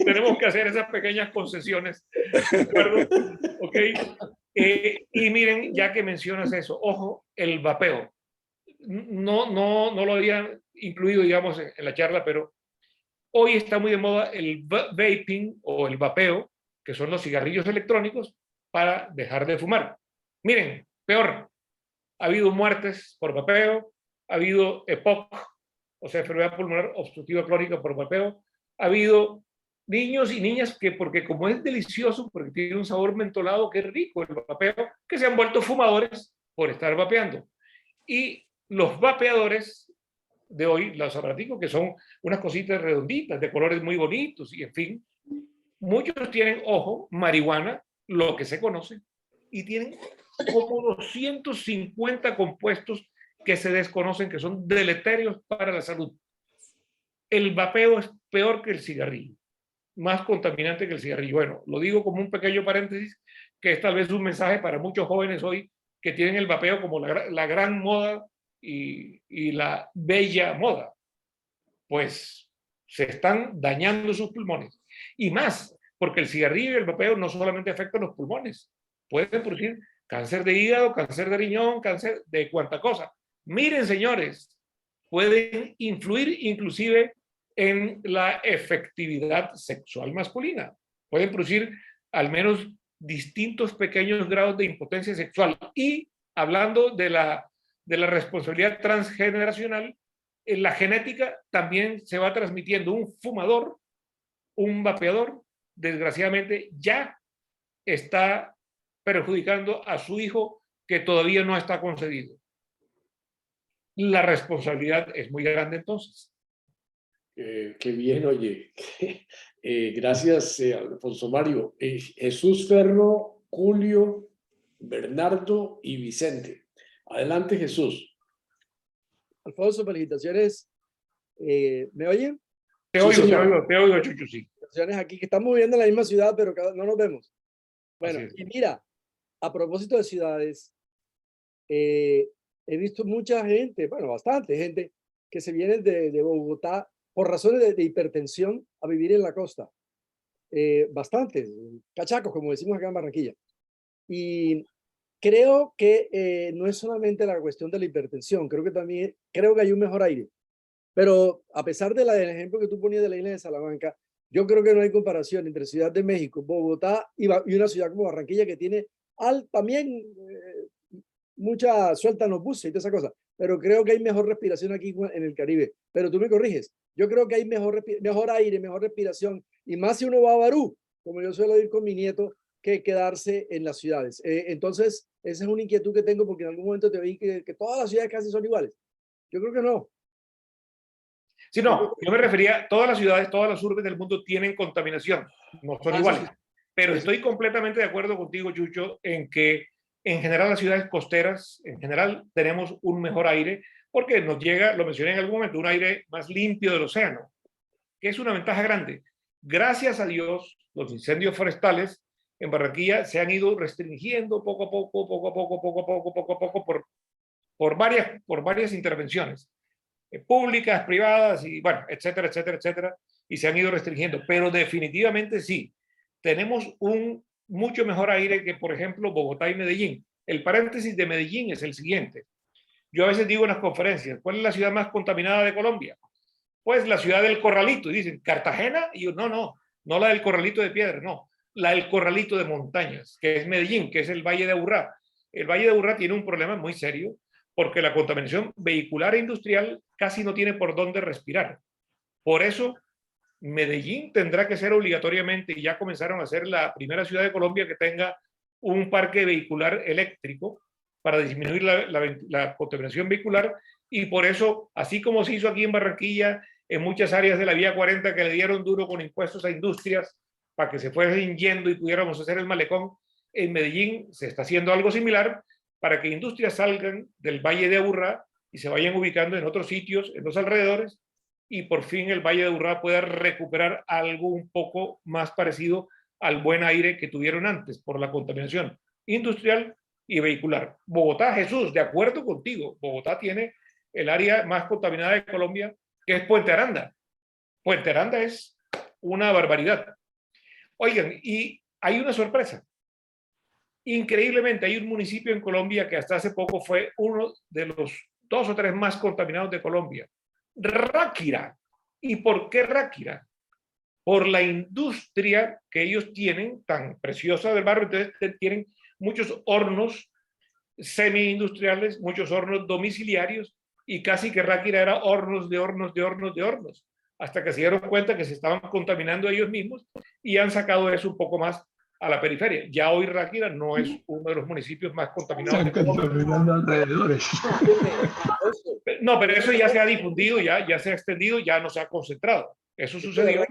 tenemos que hacer esas pequeñas concesiones, ¿de acuerdo? ¿Ok? Y miren, ya que mencionas eso, ojo, el vapeo. No lo había incluido, digamos, en la charla, pero hoy está muy de moda el vaping o el vapeo, que son los cigarrillos electrónicos para dejar de fumar. Miren, peor, ha habido muertes por vapeo, ha habido EPOC, o sea, enfermedad pulmonar obstructiva crónica por vapeo, ha habido niños y niñas que, porque como es delicioso, porque tiene un sabor mentolado, que es rico el vapeo, que se han vuelto fumadores por estar vapeando. Y los vapeadores de hoy, los aparaticos, que son unas cositas redonditas, de colores muy bonitos, y en fin, muchos tienen, ojo, marihuana, lo que se conoce, y tienen como 250 compuestos que se desconocen, que son deleterios para la salud. El vapeo es peor que el cigarrillo, más contaminante que el cigarrillo. Bueno, lo digo como un pequeño paréntesis, que es tal vez un mensaje para muchos jóvenes hoy que tienen el vapeo como la gran moda y la bella moda. Pues se están dañando sus pulmones. Y más, porque el cigarrillo y el vapeo no solamente afectan los pulmones, pueden producir cáncer de hígado, cáncer de riñón, cáncer de cuanta cosa. Miren, señores, pueden influir inclusive en la efectividad sexual masculina. Pueden producir al menos distintos pequeños grados de impotencia sexual. Y hablando de la responsabilidad transgeneracional, en la genética también se va transmitiendo. Un fumador, un vapeador, desgraciadamente ya está perjudicando a su hijo que todavía no está concebido. La responsabilidad es muy grande entonces. Qué bien, oye. Gracias, Alfonso Mario. Jesús Ferro, Julio, Bernardo y Vicente. Adelante, Jesús. Alfonso, felicitaciones. ¿Me oyen? Te oigo, Chuchu, sí. Felicitaciones aquí, que estamos viviendo en la misma ciudad, pero no nos vemos. Bueno, y mira, a propósito de ciudades, he visto mucha gente, bueno, bastante gente, que se vienen de Bogotá por razones de hipertensión a vivir en la costa. Bastantes, cachacos, como decimos acá en Barranquilla. Y creo que no es solamente la cuestión de la hipertensión, creo que hay un mejor aire. Pero a pesar del ejemplo que tú ponías de la isla de Salamanca, yo creo que no hay comparación entre Ciudad de México, Bogotá y una ciudad como Barranquilla, que tiene también mucha suelta en los buses y toda esa cosa. Pero creo que hay mejor respiración aquí en el Caribe. Pero tú me corriges. Yo creo que hay mejor aire, mejor respiración. Y más si uno va a Barú, como yo suelo ir con mi nieto, que quedarse en las ciudades. Entonces, esa es una inquietud que tengo, porque en algún momento te oí que todas las ciudades casi son iguales. Yo creo que no. Sí, no, yo me refería, todas las ciudades, todas las urbes del mundo tienen contaminación, no son iguales. Sí. Pero estoy completamente de acuerdo contigo, Chucho, en que en general las ciudades costeras, en general, tenemos un mejor aire, porque nos llega, lo mencioné en algún momento, un aire más limpio del océano, que es una ventaja grande. Gracias a Dios, los incendios forestales en Barranquilla se han ido restringiendo poco a poco por varias intervenciones públicas, privadas y bueno, etcétera, etcétera, etcétera, y se han ido restringiendo, pero definitivamente sí, tenemos un mucho mejor aire que, por ejemplo, Bogotá y Medellín. El paréntesis de Medellín es el siguiente. Yo a veces digo en las conferencias, ¿cuál es la ciudad más contaminada de Colombia? Pues la ciudad del Corralito, y dicen, ¿Cartagena? Y yo, no la del Corralito de Piedra, no, la del Corralito de Montañas, que es Medellín, que es el Valle de Aburrá. El Valle de Aburrá tiene un problema muy serio, porque la contaminación vehicular e industrial casi no tiene por dónde respirar. Por eso, Medellín tendrá que ser obligatoriamente, y ya comenzaron a ser la primera ciudad de Colombia que tenga un parque vehicular eléctrico para disminuir la contaminación vehicular, y por eso, así como se hizo aquí en Barranquilla en muchas áreas de la Vía 40 que le dieron duro con impuestos a industrias para que se fueran yendo y pudiéramos hacer el malecón. En Medellín se está haciendo algo similar para que industrias salgan del Valle de Aburrá y se vayan ubicando en otros sitios, en los alrededores, y por fin el Valle de Aburrá pueda recuperar algo un poco más parecido al buen aire que tuvieron antes por la contaminación industrial y vehicular. Bogotá, Jesús, de acuerdo contigo, Bogotá tiene el área más contaminada de Colombia, que es Puente Aranda. Puente Aranda es una barbaridad. Oigan, y hay una sorpresa. Increíblemente, hay un municipio en Colombia que hasta hace poco fue uno de los 2 o 3 más contaminados de Colombia. Ráquira. ¿Y por qué Ráquira? Por la industria que ellos tienen, tan preciosa del barrio. Entonces tienen muchos hornos semi-industriales, muchos hornos domiciliarios, y casi que Ráquira era hornos de hornos de hornos de hornos, hasta que se dieron cuenta que se estaban contaminando ellos mismos y han sacado eso un poco más a la periferia. Ya hoy Ráquira no es uno de los municipios más contaminados. Están contaminando alrededores. No, pero eso ya se ha difundido, ya se ha extendido, ya no se ha concentrado. Eso sucedió.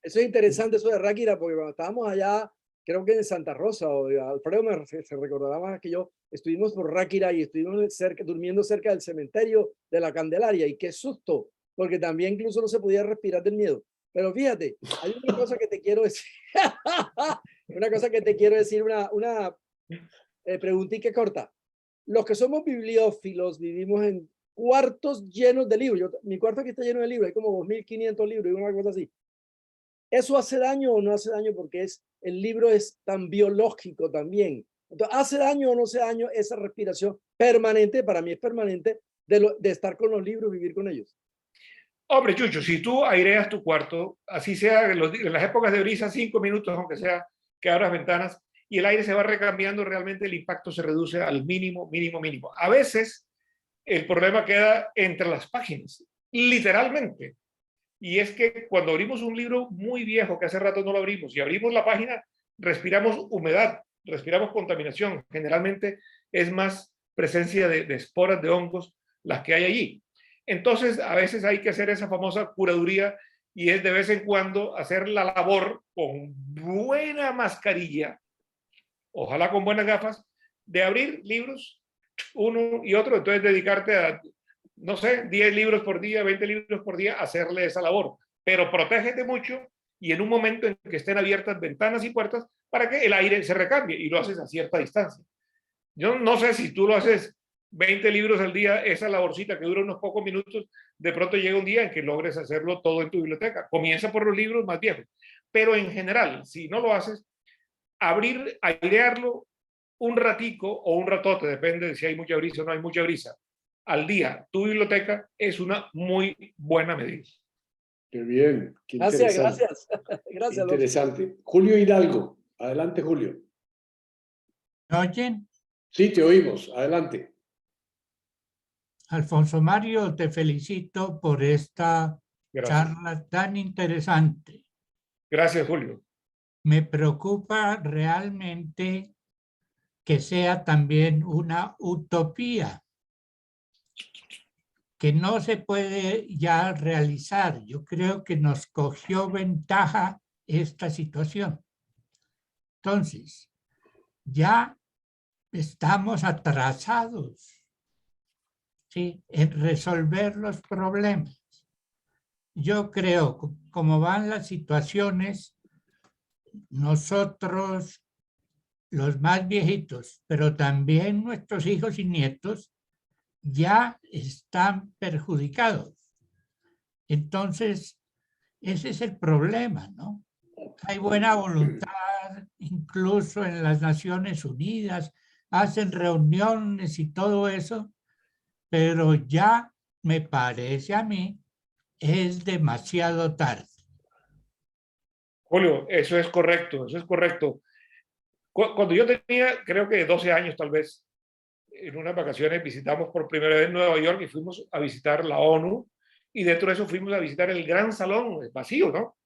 Eso es interesante, eso de Ráquira, porque cuando estábamos allá, creo que en Santa Rosa, o Alfredo se recordará más que yo, estuvimos por Ráquira y estuvimos durmiendo cerca del cementerio de la Candelaria, y qué susto, porque también incluso no se podía respirar del miedo. Pero fíjate, hay una cosa que te quiero decir, una cosa que te quiero decir, una preguntita corta. Los que somos bibliófilos vivimos en cuartos llenos de libros. Mi cuarto aquí está lleno de libros, hay como 2.500 libros y una cosa así. ¿Eso hace daño o no hace daño? Porque el libro es tan biológico también. Entonces, ¿hace daño o no hace daño esa respiración permanente? Para mí es permanente de estar con los libros, vivir con ellos. Hombre, Chucho, si tú aireas tu cuarto, así sea en las épocas de brisa, 5 minutos, aunque sea que abras ventanas, y el aire se va recambiando, realmente el impacto se reduce al mínimo, mínimo, mínimo. A veces el problema queda entre las páginas, literalmente. Y es que cuando abrimos un libro muy viejo, que hace rato no lo abrimos, y abrimos la página, respiramos humedad, respiramos contaminación. Generalmente es más presencia de esporas, de hongos, las que hay allí. Entonces, a veces hay que hacer esa famosa curaduría, y es de vez en cuando hacer la labor con buena mascarilla, ojalá con buenas gafas, de abrir libros, uno y otro, entonces dedicarte a, no sé, 10 libros por día, 20 libros por día, hacerle esa labor. Pero protégete mucho, y en un momento en que estén abiertas ventanas y puertas para que el aire se recambie, y lo haces a cierta distancia. Yo no sé si tú lo haces 20 libros al día, esa laborcita que dura unos pocos minutos, de pronto llega un día en que logres hacerlo todo en tu biblioteca. Comienza por los libros más viejos. Pero en general, si no lo haces, airearlo un ratico o un ratote, depende de si hay mucha brisa o no hay mucha brisa, al día, tu biblioteca, es una muy buena medida. Qué bien. Qué gracias. Gracias. Interesante. Julio Hidalgo. Adelante, Julio. ¿Me oyen? Sí, te oímos. Adelante. Alfonso Mario, te felicito por esta charla tan interesante. Gracias, Julio. Me preocupa realmente que sea también una utopía, que no se puede ya realizar. Yo creo que nos cogió ventaja esta situación. Entonces, ya estamos atrasados, ¿sí?, en resolver los problemas. Yo creo, como van las situaciones, nosotros, los más viejitos, pero también nuestros hijos y nietos, ya están perjudicados. Entonces, ese es el problema, ¿no? Hay buena voluntad, incluso en las Naciones Unidas, hacen reuniones y todo eso, pero ya me parece a mí es demasiado tarde. Julio, eso es correcto, eso es correcto. Cuando yo tenía, creo que 12 años tal vez, en unas vacaciones visitamos por primera vez Nueva York y fuimos a visitar la ONU, y dentro de eso fuimos a visitar el Gran Salón, vacío, ¿no?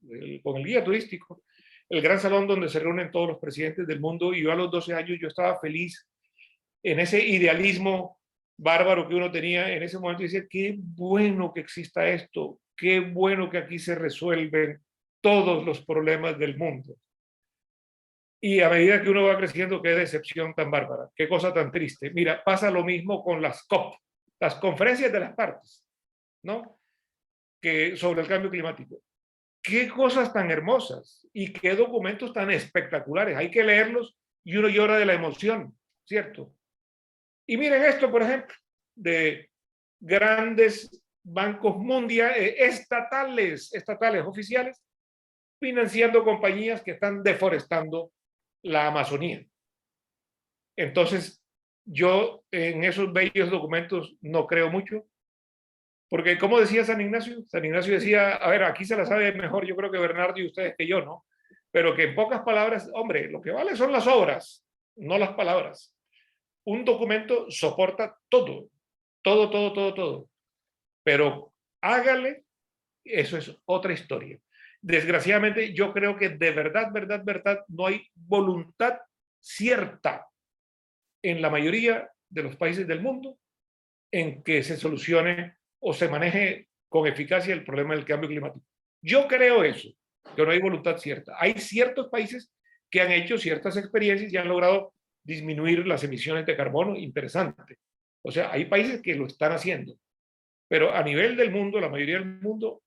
Con el guía turístico, el Gran Salón donde se reúnen todos los presidentes del mundo, y yo a los 12 años yo estaba feliz en ese idealismo bárbaro que uno tenía en ese momento, y decía, qué bueno que exista esto, qué bueno que aquí se resuelven todos los problemas del mundo. Y a medida que uno va creciendo, qué decepción tan bárbara, qué cosa tan triste. Mira, pasa lo mismo con las COP, las conferencias de las partes, ¿no? Que sobre el cambio climático. Qué cosas tan hermosas y qué documentos tan espectaculares. Hay que leerlos y uno llora de la emoción, ¿cierto? Y miren esto, por ejemplo, de grandes bancos mundiales, estatales, oficiales, financiando compañías que están deforestando la Amazonía. Entonces, yo en esos bellos documentos no creo mucho, porque como decía San Ignacio decía, a ver, aquí se la sabe mejor, yo creo que Bernardo y ustedes que yo, ¿no? Pero que en pocas palabras, hombre, lo que vale son las obras, no las palabras. Un documento soporta todo, todo. Pero hágale, eso es otra historia. Desgraciadamente, yo creo que de verdad, no hay voluntad cierta en la mayoría de los países del mundo en que se solucione o se maneje con eficacia el problema del cambio climático. Yo creo eso, que no hay voluntad cierta. Hay ciertos países que han hecho ciertas experiencias y han logrado disminuir las emisiones de carbono, interesante. O sea, hay países que lo están haciendo, pero a nivel del mundo, la mayoría del mundo,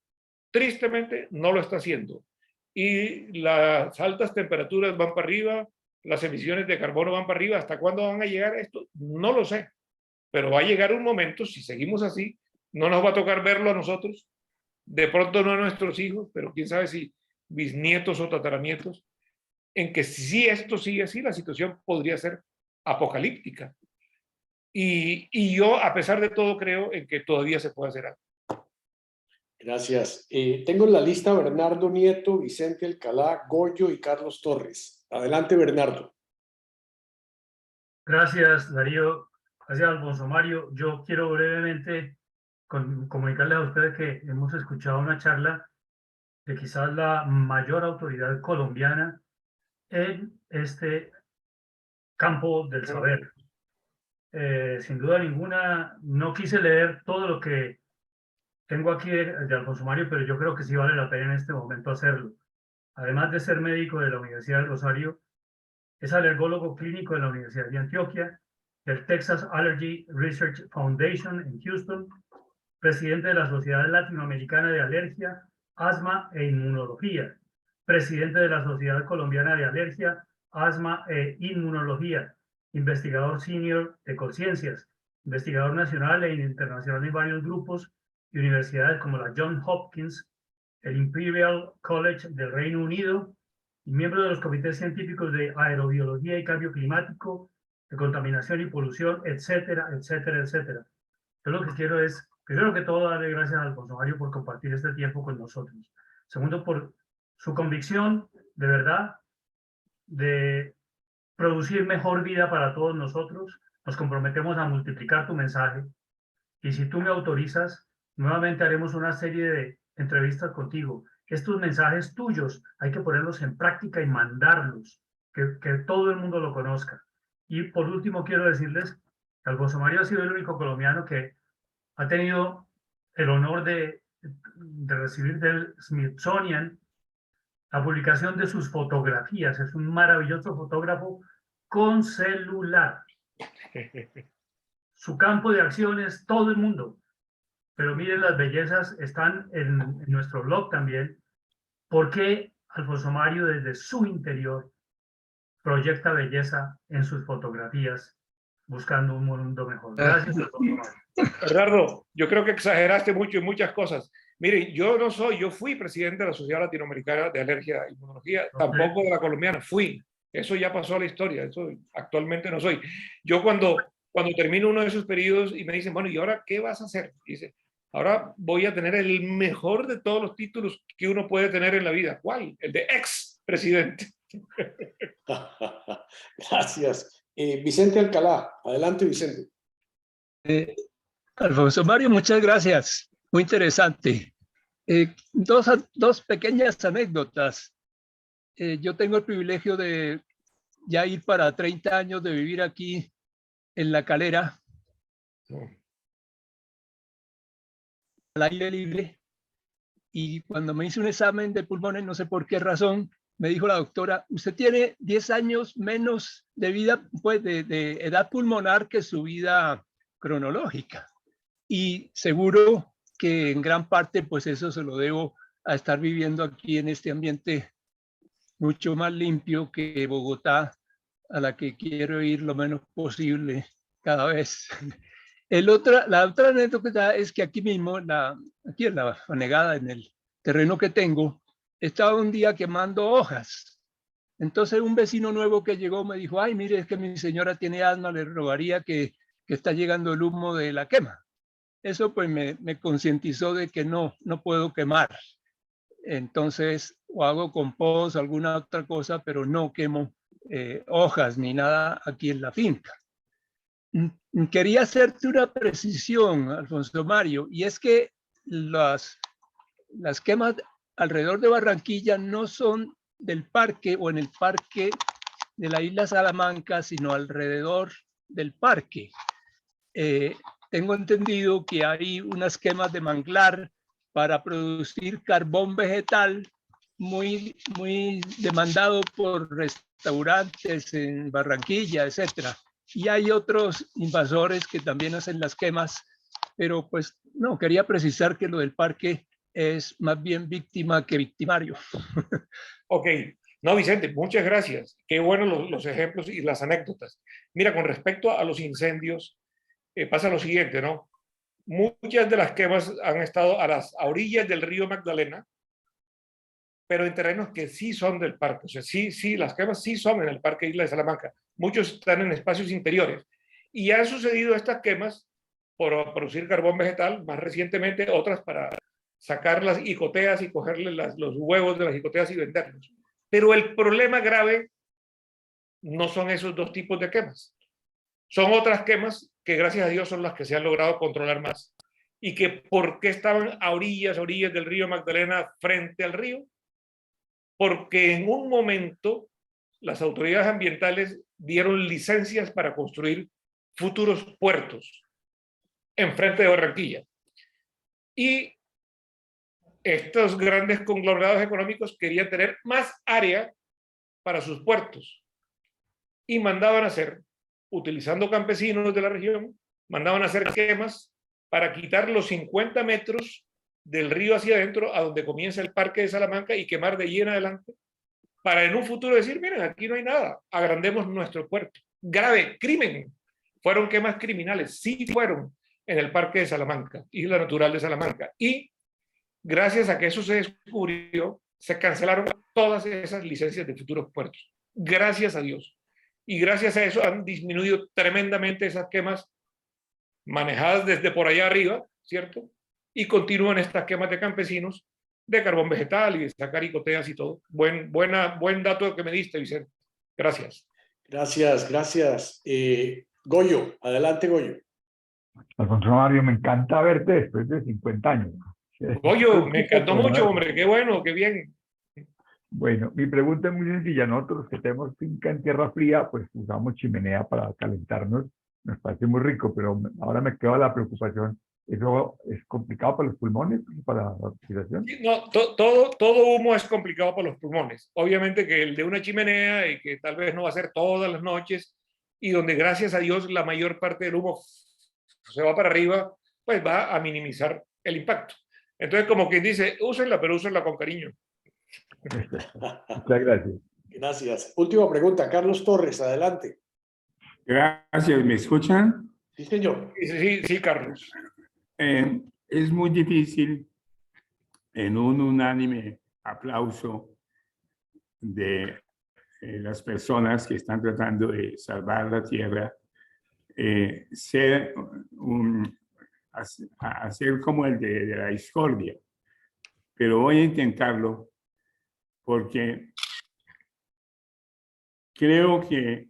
tristemente, no lo está haciendo. Y las altas temperaturas van para arriba, las emisiones de carbono van para arriba. ¿Hasta cuándo van a llegar esto? No lo sé. Pero va a llegar un momento, si seguimos así, no nos va a tocar verlo a nosotros, de pronto no a nuestros hijos, pero quién sabe si bisnietos o tataranietos, en que si esto sigue así, la situación podría ser apocalíptica. Y yo, a pesar de todo, creo en que todavía se puede hacer algo. Gracias. Tengo en la lista Bernardo Nieto, Vicente Alcalá, Goyo y Carlos Torres. Adelante, Bernardo. Gracias, Darío. Gracias, Alfonso Mario. Yo quiero brevemente comunicarles a ustedes que hemos escuchado una charla de quizás la mayor autoridad colombiana en este campo del saber. Sin duda ninguna, no quise leer todo lo que tengo aquí de Alfonso Mario, pero yo creo que sí vale la pena en este momento hacerlo. Además de ser médico de la Universidad del Rosario, es alergólogo clínico de la Universidad de Antioquia, del Texas Allergy Research Foundation en Houston, presidente de la Sociedad Latinoamericana de Alergia, Asma e Inmunología, presidente de la Sociedad Colombiana de Alergia, Asma e Inmunología, investigador senior de Ecociencias, investigador nacional e internacional en varios grupos y universidades como la Johns Hopkins, el Imperial College del Reino Unido, y miembro de los comités científicos de aerobiología y cambio climático, de contaminación y polución, etcétera, etcétera, etcétera. Yo lo que quiero es, primero que todo, darle gracias a Alfonso Mario por compartir este tiempo con nosotros. Segundo, por su convicción, de verdad, de producir mejor vida para todos nosotros. Nos comprometemos a multiplicar tu mensaje. Y si tú me autorizas, nuevamente haremos una serie de entrevistas contigo. Estos mensajes tuyos hay que ponerlos en práctica y mandarlos, que todo el mundo lo conozca. Y por último, quiero decirles que Alfonso Mario ha sido el único colombiano que ha tenido el honor de recibir del Smithsonian la publicación de sus fotografías. Es un maravilloso fotógrafo con celular. Su campo de acción es todo el mundo. Pero miren, las bellezas están en nuestro blog también. ¿Por qué Alfonso Mario desde su interior proyecta belleza en sus fotografías buscando un mundo mejor? Gracias, Alfonso Mario. Bernardo, yo creo que exageraste mucho en muchas cosas. Miren, yo fui presidente de la Sociedad Latinoamericana de Alergia e Inmunología, tampoco de la colombiana, fui. Eso ya pasó a la historia, eso actualmente no soy. Yo cuando termino uno de esos periodos y me dicen, bueno, ¿y ahora qué vas a hacer? Dice, ahora voy a tener el mejor de todos los títulos que uno puede tener en la vida. ¿Cuál? El de ex-presidente. Gracias. Vicente Alcalá, adelante, Vicente. Alfonso Mario, muchas gracias. Muy interesante. Dos pequeñas anécdotas. Yo tengo el privilegio de ya ir para 30 años de vivir aquí en La Calera, al aire libre, y cuando me hice un examen de pulmones, no sé por qué razón, me dijo la doctora, usted tiene 10 años menos de vida, pues de edad pulmonar que su vida cronológica. Y seguro que en gran parte, pues eso se lo debo a estar viviendo aquí en este ambiente mucho más limpio que Bogotá, a la que quiero ir lo menos posible cada vez. La otra anécdota es que aquí mismo, aquí en la Fanegada, en el terreno que tengo, estaba un día quemando hojas. Entonces un vecino nuevo que llegó me dijo, ay, mire, es que mi señora tiene asma, le rogaría que está llegando el humo de la quema. Eso pues me concientizó de que no puedo quemar. Entonces, o hago compost, alguna otra cosa, pero no quemo hojas ni nada aquí en la finca. Quería hacerte una precisión, Alfonso Mario, y es que las quemas alrededor de Barranquilla no son del parque o en el parque de la isla Salamanca, sino alrededor del parque. Tengo entendido que hay unas quemas de manglar para producir carbón vegetal muy demandado por restaurantes en Barranquilla, etcétera. Y hay otros invasores que también hacen las quemas, pero pues no, quería precisar que lo del parque es más bien víctima que victimario. Ok. No, Vicente, muchas gracias. Qué buenos los ejemplos y las anécdotas. Mira, con respecto a los incendios, pasa lo siguiente, ¿no? Muchas de las quemas han estado a orillas del río Magdalena, pero en terrenos que sí son del parque. O sea, sí, las quemas sí son en el Parque Isla de Salamanca. Muchos están en espacios interiores. Y han sucedido estas quemas por producir carbón vegetal, más recientemente otras para sacar las icoteas y cogerle los huevos de las icoteas y venderlos. Pero el problema grave no son esos dos tipos de quemas. Son otras quemas que gracias a Dios son las que se han logrado controlar más. Y que ¿por qué estaban a orillas del río Magdalena frente al río? Porque en un momento las autoridades ambientales dieron licencias para construir futuros puertos enfrente de Barranquilla. Y estos grandes conglomerados económicos querían tener más área para sus puertos y mandaban a hacer, utilizando campesinos de la región, mandaban a hacer quemas para quitar los 50 metros del río hacia adentro, a donde comienza el Parque de Salamanca, y quemar de allí en adelante, para en un futuro decir, miren, aquí no hay nada, agrandemos nuestro puerto. Grave crimen. Fueron quemas criminales, sí fueron en el Parque de Salamanca, Isla Natural de Salamanca. Y gracias a que eso se descubrió, se cancelaron todas esas licencias de futuros puertos. Gracias a Dios. Y gracias a eso han disminuido tremendamente esas quemas manejadas desde por allá arriba, ¿cierto? Y continúan estas quemas de campesinos de carbón vegetal y de sacar icoteas y todo. Buen dato que me diste, Vicente. Gracias. Gracias. Goyo, adelante, Goyo. Alfonso Mario, me encanta verte después de 50 años. Goyo, me encantó mucho, hombre. Qué bueno, qué bien. Bueno, mi pregunta es muy sencilla. Nosotros que tenemos finca en tierra fría, pues usamos chimenea para calentarnos. Nos parece muy rico, pero ahora me queda la preocupación. ¿Eso es complicado para los pulmones, para la respiración? No, todo humo es complicado para los pulmones. Obviamente que el de una chimenea, y que tal vez no va a ser todas las noches, y donde gracias a Dios la mayor parte del humo se va para arriba, pues va a minimizar el impacto. Entonces, como quien dice, úsenla, pero úsenla con cariño. Muchas gracias. Gracias. Última pregunta, Carlos Torres, adelante. Gracias, ¿me escuchan? Sí, señor. Sí, Carlos. Es muy difícil en un unánime aplauso de las personas que están tratando de salvar la tierra, hacer como el de la discordia. Pero voy a intentarlo porque creo que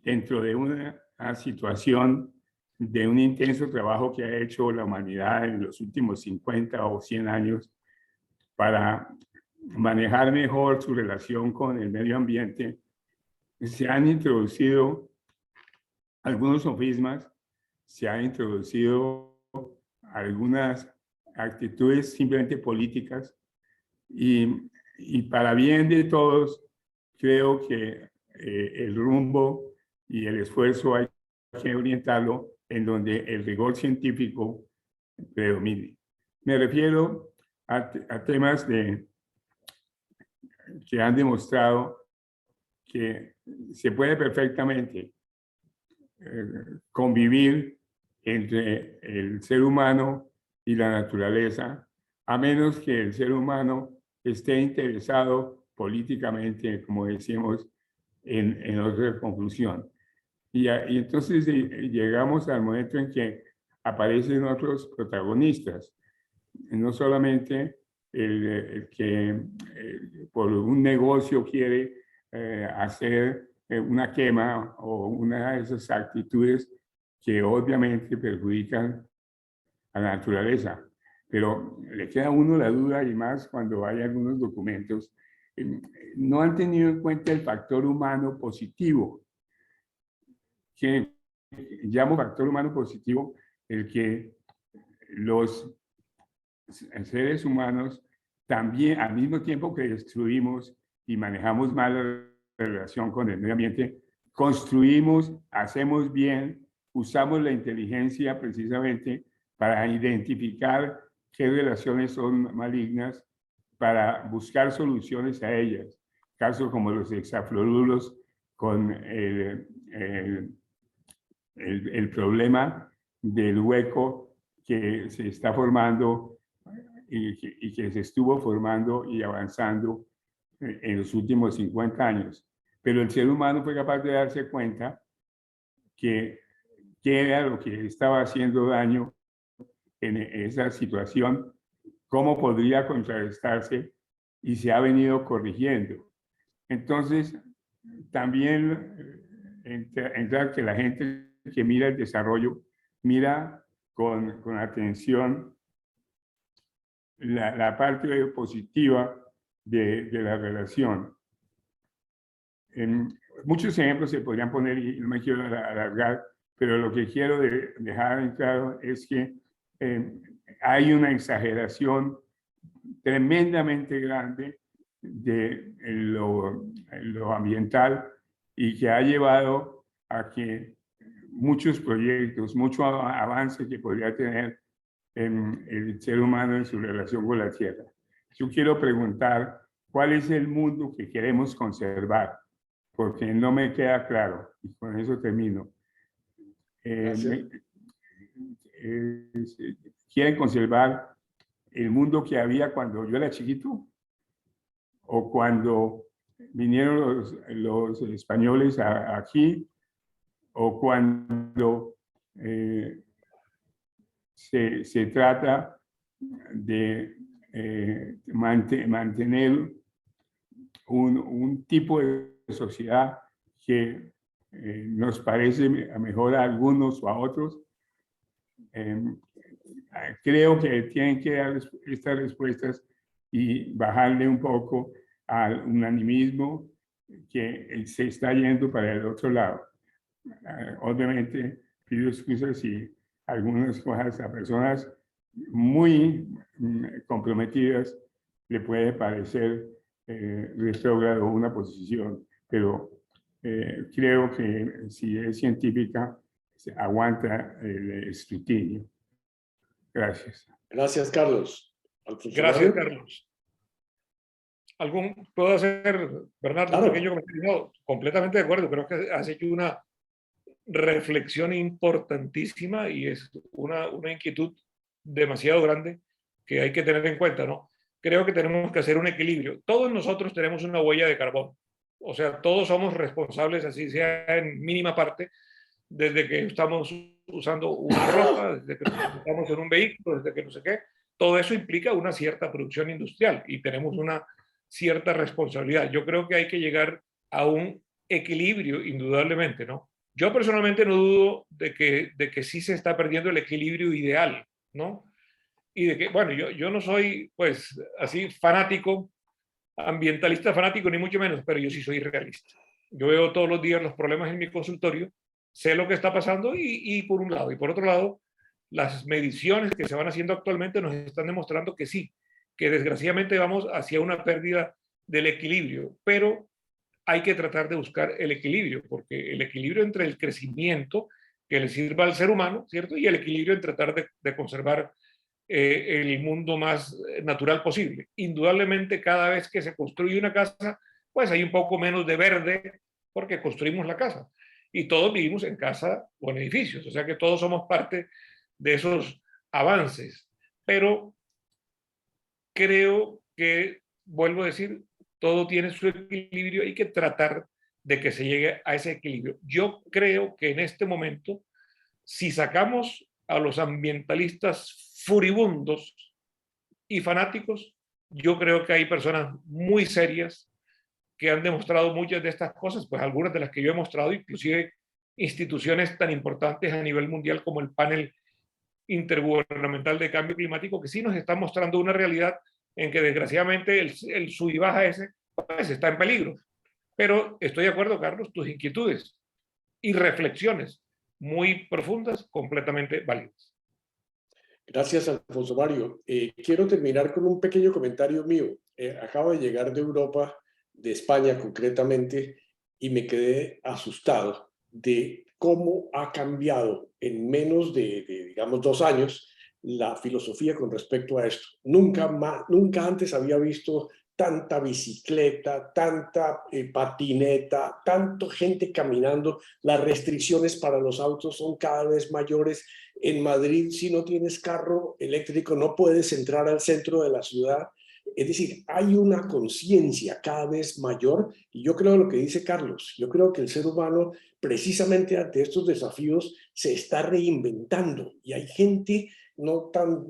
dentro de una situación de un intenso trabajo que ha hecho la humanidad en los últimos 50 o 100 años para manejar mejor su relación con el medio ambiente, se han introducido algunos sofismas, se han introducido algunas actitudes simplemente políticas Y para bien de todos, creo que el rumbo y el esfuerzo hay que orientarlo en donde el rigor científico predomine. Me refiero a temas que han demostrado que se puede perfectamente convivir entre el ser humano y la naturaleza, a menos que el ser humano esté interesado políticamente, como decimos, en otra conclusión. Y entonces llegamos al momento en que aparecen otros protagonistas, no solamente el que por un negocio quiere hacer una quema o una de esas actitudes que obviamente perjudican a la naturaleza. Pero le queda a uno la duda, y más cuando hay algunos documentos, no han tenido en cuenta el factor humano positivo, que llamo factor humano positivo el que los seres humanos también, al mismo tiempo que destruimos y manejamos mal la relación con el medio ambiente, construimos, hacemos bien, usamos la inteligencia precisamente para identificar qué relaciones son malignas, para buscar soluciones a ellas. Casos como los hexafluoruros con el problema del hueco que se está formando y que se estuvo formando y avanzando en los últimos 50 años. Pero el ser humano fue capaz de darse cuenta que era lo que estaba haciendo daño en esa situación, cómo podría contrarrestarse, y se ha venido corrigiendo. Entonces, también entrar que la gente que mira el desarrollo, mira con atención la parte positiva de la relación. Muchos ejemplos se podrían poner y no me quiero alargar, pero lo que quiero dejar en claro es que hay una exageración tremendamente grande de lo ambiental, y que ha llevado a que muchos proyectos, mucho avance que podría tener el ser humano en su relación con la tierra. Yo quiero preguntar, ¿cuál es el mundo que queremos conservar? Porque no me queda claro, y con eso termino. ¿Quieren conservar el mundo que había cuando yo era chiquito? ¿O cuando vinieron los españoles aquí? ¿O cuando se trata de mantener un tipo de sociedad que nos parece mejor a algunos o a otros? Creo que tienen que dar estas respuestas y bajarle un poco al unanimismo que se está yendo para el otro lado. Obviamente pido excusas si algunas cosas a personas muy comprometidas le puede parecer retrógrado una posición, pero creo que si es científica aguanta el escrutinio. Gracias. Gracias, Carlos. Gracias, Carlos. ¿Puedo hacer, Bernardo, claro, un pequeño comentario? No, completamente de acuerdo. Creo que has hecho una reflexión importantísima y es una inquietud demasiado grande que hay que tener en cuenta, ¿no? Creo que tenemos que hacer un equilibrio. Todos nosotros tenemos una huella de carbono. O sea, todos somos responsables, así sea en mínima parte, desde que estamos usando una ropa, desde que estamos en un vehículo, desde que no sé qué. Todo eso implica una cierta producción industrial y tenemos una cierta responsabilidad. Yo creo que hay que llegar a un equilibrio, indudablemente, ¿no? Yo personalmente no dudo de que sí se está perdiendo el equilibrio ideal, ¿no? Y de que, bueno, yo no soy, pues, así fanático, ambientalista fanático, ni mucho menos, pero yo sí soy realista. Yo veo todos los días los problemas en mi consultorio, sé lo que está pasando y por un lado. Y por otro lado, las mediciones que se van haciendo actualmente nos están demostrando que sí, que desgraciadamente vamos hacia una pérdida del equilibrio, pero hay que tratar de buscar el equilibrio, porque el equilibrio entre el crecimiento que le sirva al ser humano, ¿cierto? Y el equilibrio en tratar de conservar el mundo más natural posible. Indudablemente, cada vez que se construye una casa, pues hay un poco menos de verde porque construimos la casa. Y todos vivimos en casa o en edificios, o sea que todos somos parte de esos avances. Pero creo que, vuelvo a decir, todo tiene su equilibrio, hay que tratar de que se llegue a ese equilibrio. Yo creo que en este momento, si sacamos a los ambientalistas furibundos y fanáticos, yo creo que hay personas muy serias que han demostrado muchas de estas cosas, pues algunas de las que yo he mostrado, inclusive instituciones tan importantes a nivel mundial como el panel intergubernamental de cambio climático, que sí nos está mostrando una realidad en que desgraciadamente el sub y baja ese pues está en peligro. Pero estoy de acuerdo, Carlos, tus inquietudes y reflexiones muy profundas, completamente válidas. Gracias, Alfonso Mario. Quiero terminar con un pequeño comentario mío. Acabo de llegar de Europa, de España concretamente, y me quedé asustado de cómo ha cambiado en menos de digamos, 2 años la filosofía con respecto a esto. Nunca antes había visto tanta bicicleta, tanta patineta, tanta gente caminando. Las restricciones para los autos son cada vez mayores. En Madrid, si no tienes carro eléctrico, no puedes entrar al centro de la ciudad. Es decir, hay una conciencia cada vez mayor, y yo creo lo que dice Carlos, yo creo que el ser humano precisamente ante estos desafíos se está reinventando, y hay gente no tan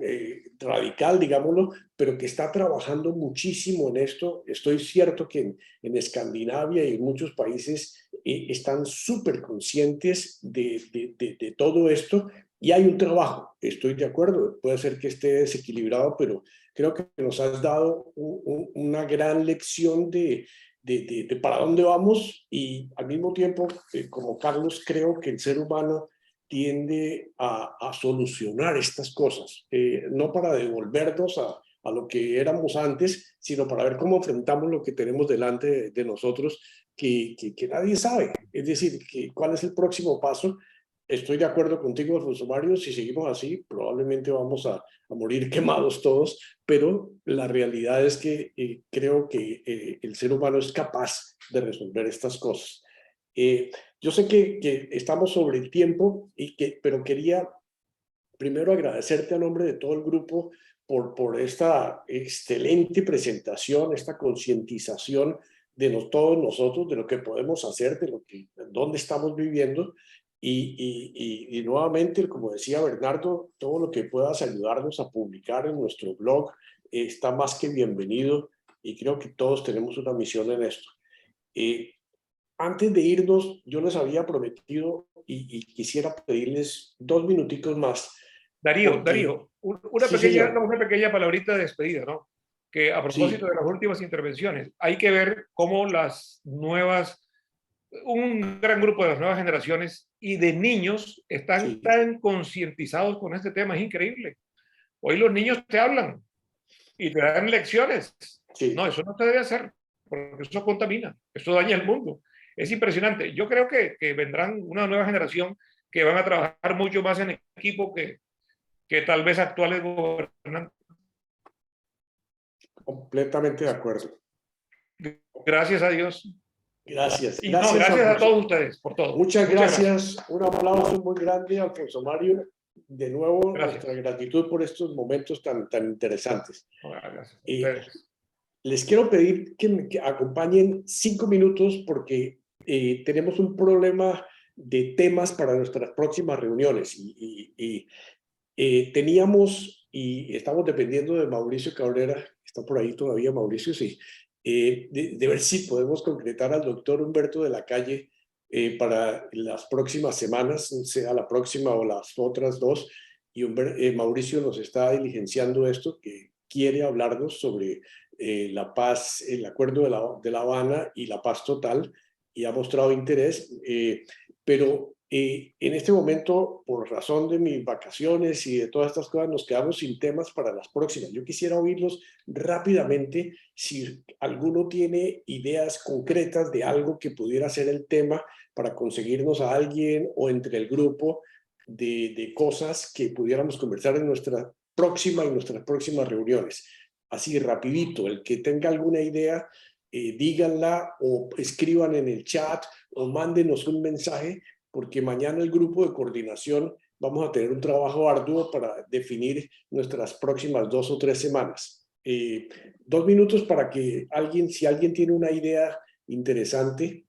radical, digámoslo, pero que está trabajando muchísimo en esto. Estoy cierto que en Escandinavia y en muchos países están súper conscientes de todo esto, y hay un trabajo, estoy de acuerdo, puede ser que esté desequilibrado, pero creo que nos has dado una gran lección de para dónde vamos, y al mismo tiempo, como Carlos, creo que el ser humano tiende a solucionar estas cosas, no para devolvernos a lo que éramos antes, sino para ver cómo enfrentamos lo que tenemos delante de nosotros, que nadie sabe. Es decir, cuál es el próximo paso. Estoy de acuerdo contigo, Alfonso Mario, si seguimos así, probablemente vamos a morir quemados todos, pero la realidad es que creo que el ser humano es capaz de resolver estas cosas. Yo sé que estamos sobre el tiempo, pero quería primero agradecerte a nombre de todo el grupo por esta excelente presentación, esta concientización de todos nosotros, de lo que podemos hacer, dónde estamos viviendo. Y nuevamente, como decía Bernardo, todo lo que puedas ayudarnos a publicar en nuestro blog está más que bienvenido, y creo que todos tenemos una misión en esto. Antes de irnos, yo les había prometido y quisiera pedirles 2 minuticos más. Darío, una pequeña palabrita de despedida, ¿no? Que a propósito de las últimas intervenciones, hay que ver cómo un gran grupo de las nuevas generaciones y de niños están tan concientizados con este tema, es increíble. Hoy los niños te hablan y te dan lecciones. No, eso no se debe hacer, porque eso contamina, eso daña el mundo. Es impresionante. Yo creo que vendrán una nueva generación que van a trabajar mucho más en equipo que tal vez actuales gobernantes. Completamente de acuerdo. Gracias a Dios. Gracias. Gracias a todos ustedes por todo. Muchas gracias. Un aplauso muy grande a Alfonso Mario. De nuevo, nuestra gratitud por estos momentos tan interesantes. Gracias. Les quiero pedir que me acompañen 5 minutos porque tenemos un problema de temas para nuestras próximas reuniones. Teníamos, y estamos dependiendo de Mauricio Cabrera, está por ahí todavía Mauricio, sí, de ver si podemos concretar al doctor Humberto de la Calle para las próximas semanas, sea la próxima o las otras 2, y Mauricio nos está diligenciando esto, que quiere hablarnos sobre la paz, el acuerdo de la Habana y la paz total, y ha mostrado interés, pero En este momento, por razón de mis vacaciones y de todas estas cosas, nos quedamos sin temas para las próximas. Yo quisiera oírlos rápidamente si alguno tiene ideas concretas de algo que pudiera ser el tema para conseguirnos a alguien o entre el grupo de cosas que pudiéramos conversar en nuestra próxima y nuestras próximas reuniones. Así, rapidito, el que tenga alguna idea, díganla o escriban en el chat o mándenos un mensaje, porque mañana el grupo de coordinación vamos a tener un trabajo arduo para definir nuestras próximas 2 o 3 semanas. 2 minutos para que alguien, si alguien tiene una idea interesante.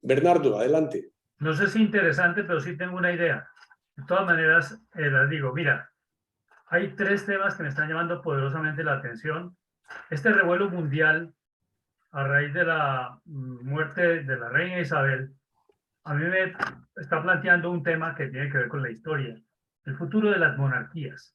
Bernardo, adelante. No sé si interesante, pero sí tengo una idea. De todas maneras, las digo, mira, hay 3 temas que me están llamando poderosamente la atención. Este revuelo mundial a raíz de la muerte de la reina Isabel, a mí me está planteando un tema que tiene que ver con la historia, el futuro de las monarquías.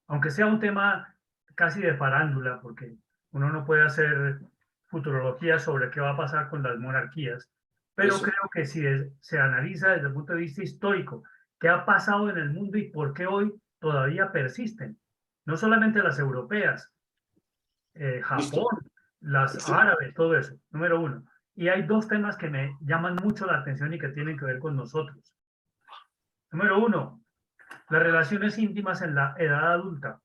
Aunque sea un tema casi de farándula, porque uno no puede hacer futurología sobre qué va a pasar con las monarquías, pero creo que si se analiza desde el punto de vista histórico qué ha pasado en el mundo y por qué hoy todavía persisten, no solamente las europeas, Japón, las árabes, todo eso, número 1. Y hay 2 temas que me llaman mucho la atención y que tienen que ver con nosotros. Número 1, las relaciones íntimas en la edad adulta.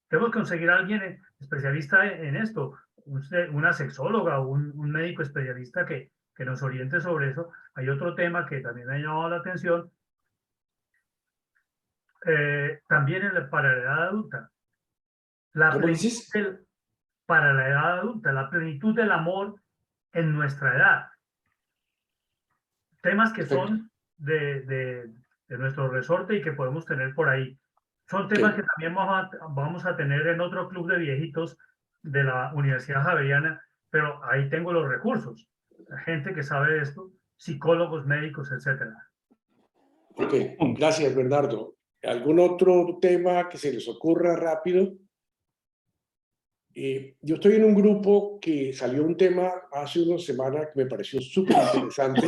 Tenemos que conseguir a alguien especialista en esto, una sexóloga o un médico especialista que nos oriente sobre eso. Hay otro tema que también me ha llamado la atención, también para la edad adulta. Para la edad adulta, la plenitud del amor en nuestra edad. Temas que son de nuestro resorte y que podemos tener por ahí. Son temas que también vamos a tener en otro club de viejitos de la Universidad Javeriana, pero ahí tengo los recursos. La gente que sabe esto, psicólogos, médicos, etc. Ok, gracias, Bernardo. ¿Algún otro tema que se les ocurra rápido? Yo estoy en un grupo que salió un tema hace unas semanas que me pareció súper interesante.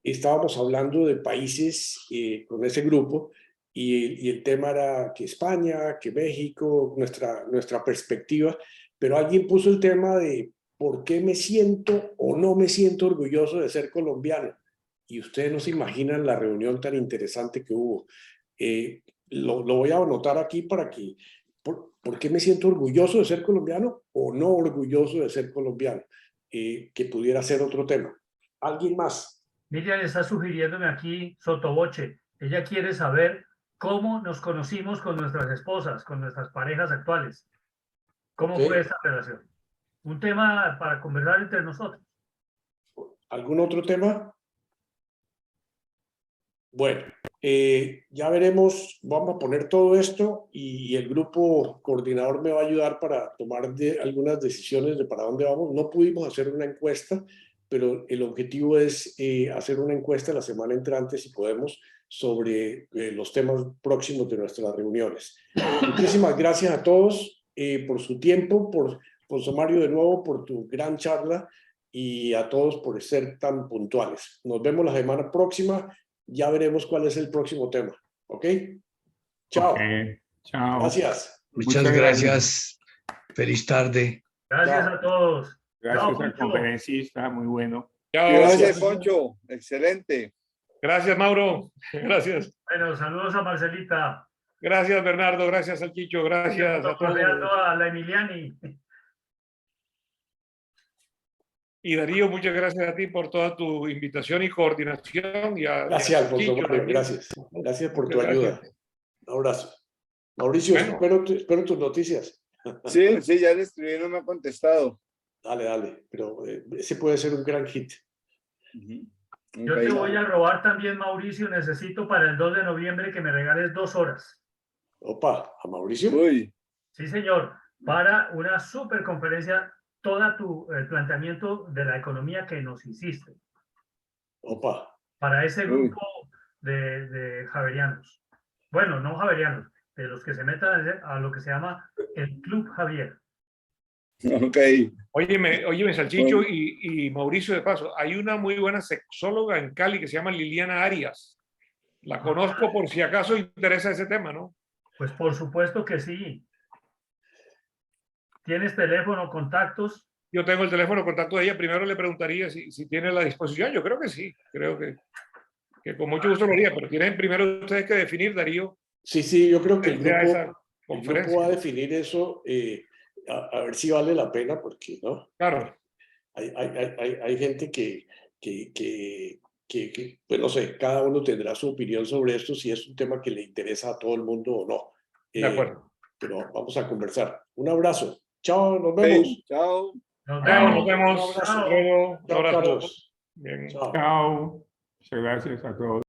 Estábamos hablando de países con ese grupo y el tema era que España, que México, nuestra perspectiva, pero alguien puso el tema de por qué me siento o no me siento orgulloso de ser colombiano. Y ustedes no se imaginan la reunión tan interesante que hubo. Lo voy a anotar aquí para que... ¿Por qué me siento orgulloso de ser colombiano o no orgulloso de ser colombiano? Que pudiera ser otro tema. ¿Alguien más? Miriam está sugiriéndome aquí sotoboche. Ella quiere saber cómo nos conocimos con nuestras esposas, con nuestras parejas actuales. ¿Cómo fue esa relación? Un tema para conversar entre nosotros. ¿Algún otro tema? Bueno, ya veremos, vamos a poner todo esto y el grupo coordinador me va a ayudar para tomar algunas decisiones de para dónde vamos. No pudimos hacer una encuesta, pero el objetivo es hacer una encuesta la semana entrante, si podemos, sobre los temas próximos de nuestras reuniones. Muchísimas gracias a todos por su tiempo, por Mario, de nuevo, por tu gran charla y a todos por ser tan puntuales. Nos vemos la semana próxima. Ya veremos cuál es el próximo tema. ¿Ok? Chao. Okay. Chao. Gracias. Muchas gracias. Feliz tarde. Gracias a todos. Gracias al conferencista, muy bueno. Chao. Gracias, Poncho. Excelente. Gracias, Mauro. Gracias. Bueno, saludos a Marcelita. Gracias, Bernardo. Gracias al Chicho. Gracias a todos. A la Emiliani. Y Darío, muchas gracias a ti por toda tu invitación y coordinación. Gracias, Alfonso Mario. Gracias. Gracias por tu ayuda. Un abrazo. Mauricio, bueno. espero tus noticias. Sí, ya le escribí, no me ha contestado. Dale. Pero ese puede ser un gran hit. Yo te voy a robar también, Mauricio. Necesito para el 2 de noviembre que me regales 2 horas. Opa, ¿a Mauricio? Uy. Sí, señor. Para una super conferencia, todo tu planteamiento de la economía que nos hiciste. Opa. Para ese grupo de javerianos. Bueno, no javerianos, de los que se metan a lo que se llama el Club Javier. Ok. Óyeme, Salchicho y Mauricio de paso, hay una muy buena sexóloga en Cali que se llama Liliana Arias. La conozco por si acaso interesa ese tema, ¿no? Pues por supuesto que sí. ¿Tienes teléfono, contactos? Yo tengo el teléfono de contacto de ella. Primero le preguntaría si tiene la disposición. Yo creo que sí. Creo que con mucho gusto lo haría, pero tienen primero ustedes que definir, Darío. Sí, yo creo que el grupo va a conferencia. definir eso, a ver si vale la pena, porque no. Claro. Hay gente que, pues no sé, cada uno tendrá su opinión sobre esto, si es un tema que le interesa a todo el mundo o no. De acuerdo. Pero vamos a conversar. Un abrazo. Chao, nos vemos. Chao. Nos vemos. Un abrazo. Chao, Chao, Carlos. Bien. Chao. Muchas gracias a todos.